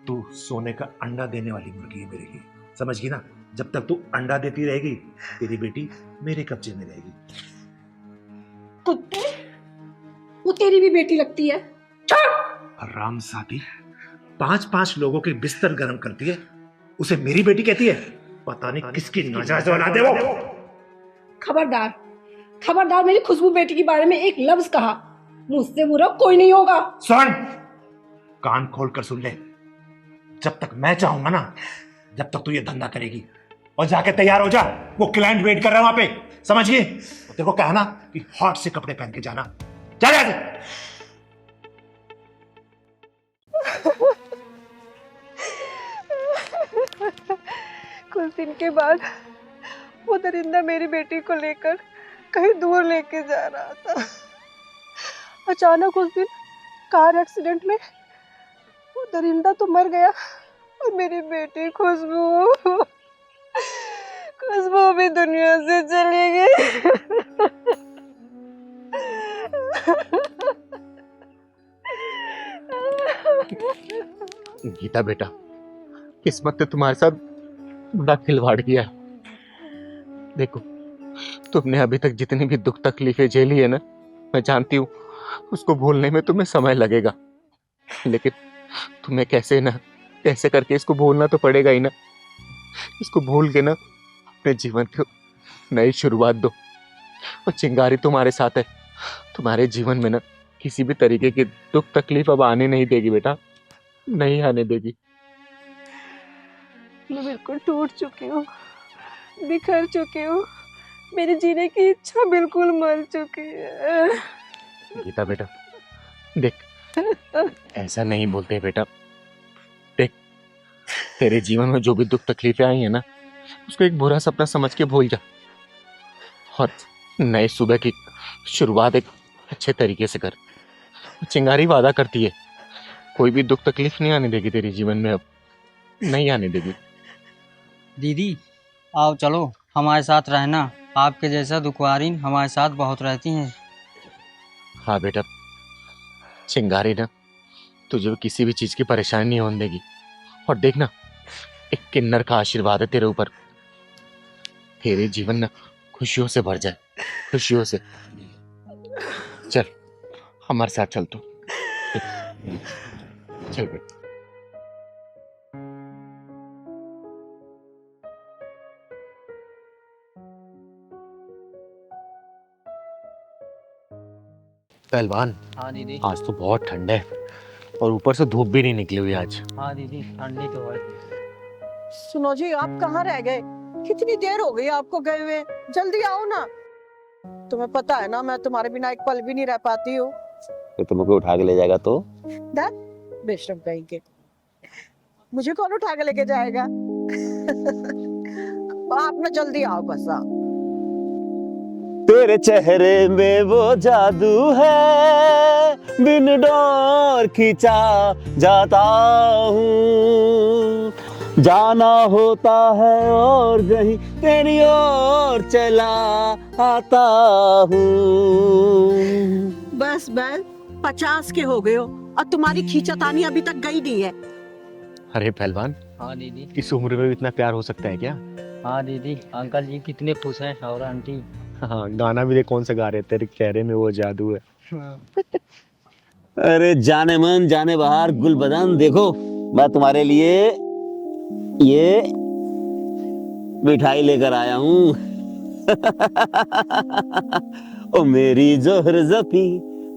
I: तू सोने का अंडा देने वाली मुर्गी है मेरे लिए, समझ गई ना? जब तक तू अंडा देती रहेगी, तेरी बेटी मेरे कब्जे में रहेगी।
E: कुत्ते, वो तेरी भी बेटी लगती है।
I: हरामजादी, 5-5 लोगों के बिस्तर गर्म करती है, उसे मेरी बेटी कहती है? पता नहीं किसकी नाजायज औलाद है वो।
E: खबरदार, खबरदार मेरी खुशबू बेटी के बारे में एक लफ्ज कहा, मुझसे बुरा कोई नहीं होगा।
I: सुन, कान खोल कर सुन ले, जब तक मैं चाहूंगा ना, जब तक तू ये धंधा करेगी। और जाके तैयार हो जा, वो क्लाइंट वेट कर रहा है वहां पे, समझ गई? तेरे को कहना कि हॉट से कपड़े पहन के जाना। चल जा।
E: कुछ दिन के बाद वो दरिंदा मेरी बेटी को लेकर कहीं दूर लेके जा रहा था। अचानक उस दिन कार एक्सीडेंट में वो दरिंदा तो मर गया, और मेरी बेटी खुशबू भी दुनिया से चली गई।
M: गीता बेटा, किस्मत ने तुम्हारे साथ बड़ा खिलवाड़ किया है। देखो, तुमने अभी तक जितनी भी दुख तकलीफें झेली है ना, मैं जानती हूँ उसको भूलने में तुम्हें समय लगेगा, लेकिन तुम्हें कैसे करके इसको भूलना तो पड़ेगा ही ना। इसको भूल के ना अपने जीवन को नई शुरुआत दो। और चिंगारी तुम्हारे साथ है, तुम्हारे जीवन में ना किसी भी तरीके की दुख तकलीफ अब आने नहीं देगी बेटा, नहीं आने देगी।
E: मैं बिल्कुल टूट चुकी हूँ, बिखर चुकी हूँ, मेरी जीने की इच्छा बिल्कुल मर चुकी है।
M: गीता बेटा देख, ऐसा नहीं बोलते बेटा। देख, तेरे जीवन में जो भी दुख तकलीफें आई है ना, उसको एक बुरा सपना समझ के भूल जा, और नए सुबह की शुरुआत एक अच्छे तरीके से कर। चिंगारी वादा करती है कोई भी दुख तकलीफ नहीं आने देगी तेरे जीवन में, अब नहीं आने देगी।
F: दीदी आओ चलो हमारे साथ रहना, आपके जैसा दुखवारीन हमारे साथ बहुत रहती हैं।
M: हाँ बेटा, चिंगारी ना तुझे भी किसी भी चीज की परेशानी नहीं होने देगी। और देखना, एक किन्नर का आशीर्वाद है तेरे ऊपर। तेरे जीवन ना खुशियों से भर जाए, खुशियों से। चल हमारे साथ चल तू, चल बेटा। पहलवान,
F: हाँ दीदी।
M: आज तो बहुत ठंड है और ऊपर से धूप भी नहीं निकली हुई आज।
F: हाँ दीदी, ठंडी तो है।
H: सुनो जी, आप कहाँ रह गए? कितनी देर हो गई आपको गए हुए, जल्दी आओ ना। तुम्हें पता है ना, मैं तुम्हारे बिना एक पल भी नहीं रह पाती हूँ।
I: तो तुमको उठा के ले जाएगा तो?
H: बेशरम कहेंगे, मुझे कौन उठा के लेके जाएगा? आप ना जल्दी आओ, बस आओ।
I: तेरे चेहरे में वो जादू है, बिन डोर खींचा जाता हूँ, जाना होता है और कहीं तेरी ओर चला आता हूँ।
H: बस 50 के हो गए हो और तुम्हारी खींचतानी अभी तक गई नहीं है।
M: अरे पहलवान,
F: हाँ दीदी।
M: इस उम्र में भी इतना प्यार हो सकता है क्या?
F: हाँ दीदी, अंकल जी कितने खुश हैं और आंटी।
M: हाँ, गाना भी देख कौन सा गा रहे, तेरे चेहरे में वो जादू है।
I: अरे जाने मन जाने बाहर गुल बदन, देखो मैं तुम्हारे लिए ये मिठाई लेकर आया हूँ। ओ मेरी जोहर जफी,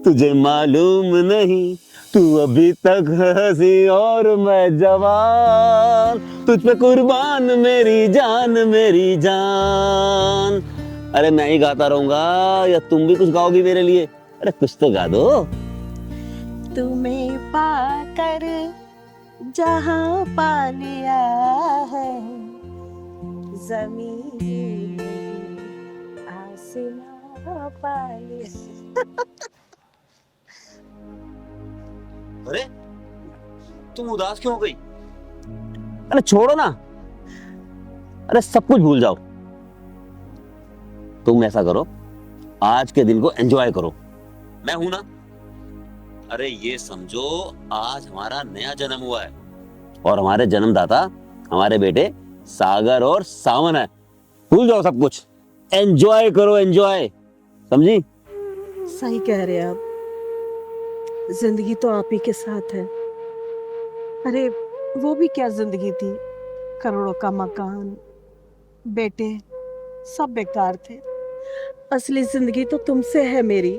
I: तुझे मालूम नहीं, तू अभी तक हंसी और मैं जवान, तुझ पे कुर्बान मेरी जान मेरी जान। अरे मैं ही गाता रहूंगा या तुम भी कुछ गाओगी मेरे लिए? अरे कुछ तो गा दो।
H: तुम्हें पाकर जहां पा लिया है, जमीन आसमां पा लिया।
I: अरे तुम उदास क्यों हो गई? अरे छोड़ो ना, अरे सब कुछ भूल जाओ। तुम ऐसा करो, आज के दिन को एंजॉय करो, मैं हूं ना। अरे ये समझो, आज हमारा नया जन्म हुआ है और हमारे जन्मदाता हमारे बेटे सागर और सावन है। भूल जाओ सब कुछ, एंजॉय करो, एंजॉय, समझी?
H: सही कह रहे हैं आप, जिंदगी तो आप ही के साथ है। अरे वो भी क्या जिंदगी थी, करोड़ों का मकान, बेटे, सब बेकार थे। असली जिंदगी तो तुमसे है मेरी,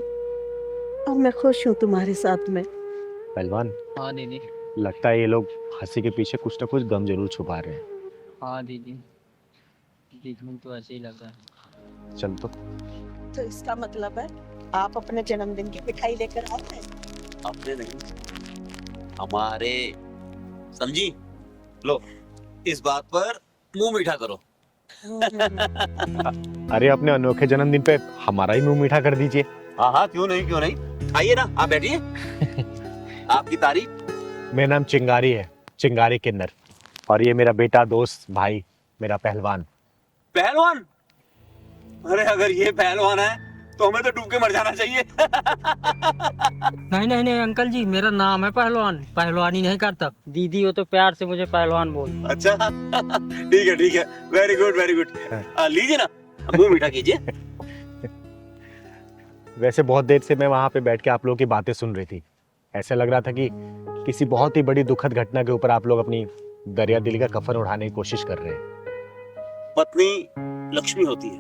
H: और मैं खुश हूँ तुम्हारे साथ में।
M: पहलवान,
F: हाँ दीदी।
M: लगता है ये लोग हंसी के पीछे कुछ ना कुछ गम जरूर छुपा रहे हैं।
F: हाँ दीदी, देखने तो ऐसे ही लग रहा है।
M: चल
H: तो इसका मतलब है आप अपने जन्मदिन की मिठाई लेकर आए हैं?
I: अपने नहीं, हमारे, समझी? लो, इस बात पर मुंह मीठा करो।
M: अरे अपने अनोखे जन्मदिन पे हमारा ही मुंह मीठा कर दीजिए।
I: हाँ हाँ, क्यों नहीं, क्यों नहीं, आइए ना, आप बैठिए। आपकी तारीफ।
M: मेरा नाम चिंगारी है, चिंगारी किन्नर, और ये मेरा बेटा, दोस्त, भाई, मेरा पहलवान।
I: पहलवान? अरे अगर ये पहलवान है तो हमें तो डूब के मर जाना चाहिए।
F: नहीं नहीं नहीं अंकल जी, मेरा नाम है पहलवान, पहलवानी नहीं करता। दीदी हो तो प्यार से मुझे पहलवान बोल।
I: अच्छा ठीक है ठीक है, वेरी गुड वेरी गुड। लीजिए ना, मुंह मीठा कीजिए।
M: वैसे बहुत देर से मैं वहां पे बैठ के आप लोगों की बातें सुन रही थी। ऐसा लग रहा था कि किसी बहुत ही बड़ी दुखद घटना के ऊपर आप लोग अपनी दरिया दिली का कफन उठाने की कोशिश कर रहे हैं।
I: पत्नी लक्ष्मी होती है,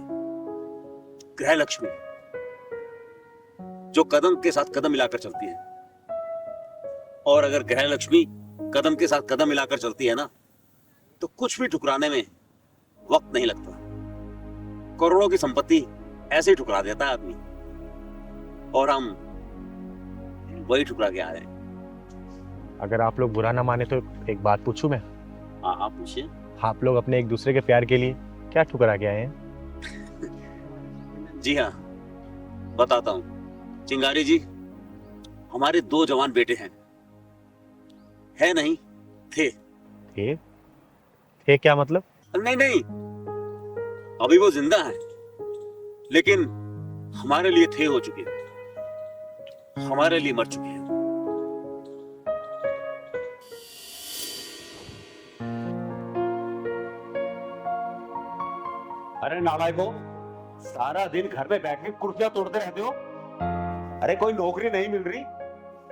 I: गृह लक्ष्मी, जो कदम के साथ कदम मिलाकर चलती है। और अगर गृह लक्ष्मी कदम के साथ कदम मिलाकर चलती है ना, तो कुछ भी ठुकराने में वक्त नहीं लगता। करोड़ों की संपत्ति ऐसे ही ठुकरा देता है आदमी, और हम वही ठुकरा के आ रहे हैं।
M: अगर आप लोग बुरा ना माने तो एक बात पूछूं मैं?
I: हाँ आप पूछिए।
M: आप लोग अपने एक दूसरे के प्यार के लिए क्या ठुकरा के आए हैं?
I: जी हाँ, बताता हूँ। चिंगारी जी, हमारे 2 जवान बेटे हैं। है नहीं, थे।
M: थे क्या मतलब?
I: नहीं नहीं, अभी वो जिंदा हैं, लेकिन हमारे लिए थे हो चुके हैं, हमारे लिए मर चुके हैं। अरे नालायको, सारा दिन घर में बैठ के कुर्सियां तोड़ते रहते हो। अरे कोई नौकरी नहीं मिल रही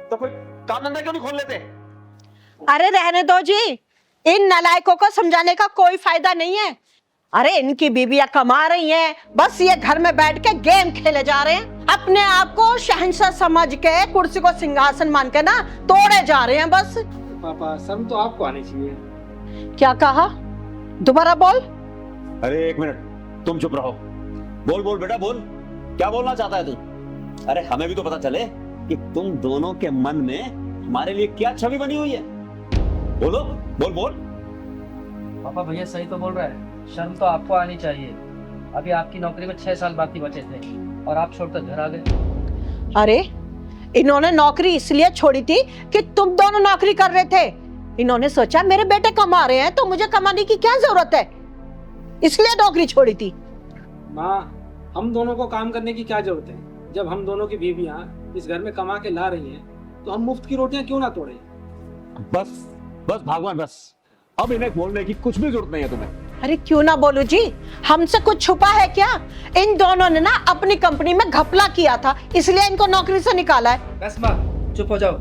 I: तो कोई काम धंधा क्यों नहीं खोल लेते?
H: अरे रहने दो जी, इन नालायकों को समझाने का कोई फायदा नहीं है। अरे इनकी बीबियां कमा रही हैं, बस ये घर में बैठ के गेम खेले जा रहे हैं। अपने आप को शहंशाह समझ के कुर्सी को सिंहासन मान के ना तोड़े जा रहे हैं बस।
L: पापा शर्म तो आपको आनी चाहिए।
H: क्या कहा? दोबारा बोल।
I: अरे एक मिनट, तुम चुप रहो। बोल बोल बेटा बोल, क्या बोलना चाहता है तू? अरे हमें भी तो पता चले कि तुम दोनों के मन में हमारे लिए क्या छवि बनी हुई है। बोलो, बोल बोल।
L: पापा भैया सही तो बोल रहा है, शर्म तो आपको आनी चाहिए। अभी आपकी नौकरी में 6 साल बाकी बचे थे और आप छोड़कर घर आ गए।
H: अरे इन्होंने नौकरी इसलिए छोड़ी थी कि तुम दोनों नौकरी कर रहे थे। इन्होंने सोचा मेरे बेटे कमा रहे हैं तो मुझे कमाने की क्या जरूरत है, इसलिए नौकरी छोड़ी थी।
L: माँ, हम दोनों को काम करने की क्या जरूरत है? जब हम दोनों की बीवियां इस घर में कमा के ला रही हैं तो हम मुफ्त की रोटियां क्यों ना तोड़े?
I: बस बस भगवान बस, अब इन्हें बोलने की कुछ भी जरूरत नहीं है तुम्हें।
H: अरे क्यों ना बोलू जी, हमसे कुछ छुपा है क्या? इन दोनों ने ना अपनी कंपनी में घपला किया था, इसलिए इनको नौकरी से निकाला है।
L: बस माँ चुप हो जाओ।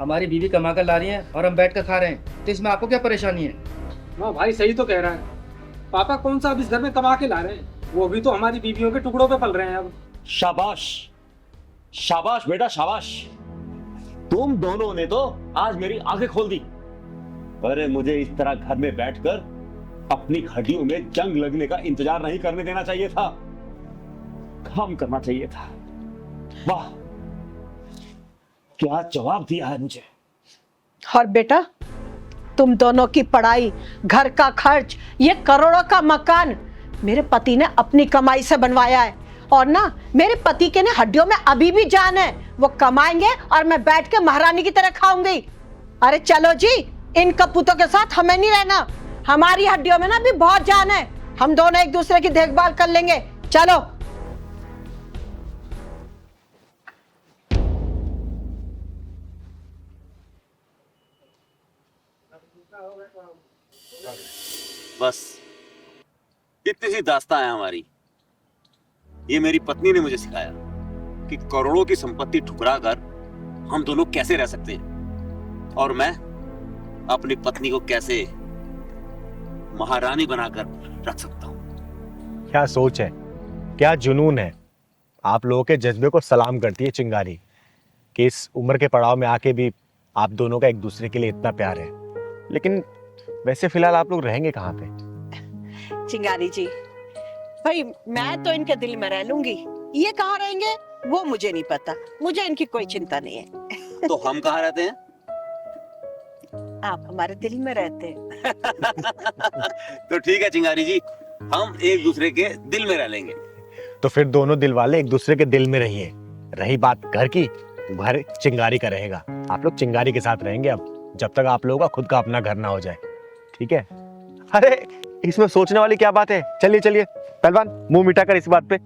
L: हमारी बीवी कमा कर ला रही है और हम बैठ कर खा रहे हैं, तो इसमें आपको क्या परेशानी है? माँ भाई सही तो कह रहा है। पापा कौन सा अब इस घर में कमा के ला रहे हैं, वो भी तो हमारी बीवियों के टुकड़ों पे पल रहे हैं। अब
I: शाबाश शाबाश बेटा शाबाश, तुम दोनों ने तो आज मेरी आंखें खोल दी। अरे मुझे इस तरह घर में बैठकर अपनी हड्डियों में जंग लगने का इंतजार नहीं करने देना चाहिए था, काम करना चाहिए था। वाह, क्या जवाब दिया है मुझे।
H: और बेटा तुम दोनों की पढ़ाई, घर का खर्च, ये करोड़ों का मकान मेरे पति ने अपनी कमाई से बनवाया है। और ना मेरे पति के ने हड्डियों में अभी भी जान है, वो कमाएंगे और मैं बैठ के महारानी की तरह खाऊंगी। अरे चलो जी, इन कपूतों के साथ हमें नहीं रहना, हमारी हड्डियों में ना भी बहुत जान है। हम दोनों एक दूसरे की देखभाल कर लेंगे, चलो।
I: बस इतनी सी दास्तां है हमारी। ये मेरी पत्नी ने मुझे सिखाया कि करोड़ों की संपत्ति ठुकरा कर हम दोनों कैसे रह सकते हैं, और मैं अपनी पत्नी को कैसे महारानी बनाकर रख सकता हूँ।
C: क्या सोच है, क्या जुनून है। आप लोगों के जज्बे को सलाम करती है चिंगारी कि इस उम्र के पड़ाव में आके भी आप दोनों का एक दूसरे के लिए इतना प्यार है। लेकिन वैसे फिलहाल आप लोग रहेंगे कहाँ पे?
H: चिंगारी जी, भाई मैं तो इनके दिल में रह लूंगी, ये कहाँ रहेंगे वो मुझे नहीं पता, मुझे इनकी कोई चिंता नहीं है।
I: तो हम कहाँ रहते हैं?
H: आप हमारे दिल में रहते हैं।
I: तो ठीक है चिंगारी जी, हम एक दूसरे के दिल में रह लेंगे।
C: तो फिर दोनों दिल वाले एक दूसरे के दिल में रहिए। रही बात घर की, घर चिंगारी का रहेगा। आप लोग चिंगारी के साथ रहेंगे अब, जब तक आप लोगों का खुद का अपना घर ना हो जाए, ठीक है? अरे इसमें सोचने वाली क्या बात है। चलिए चलिए पहलवान, मुंह मिटा कर इस बात पे।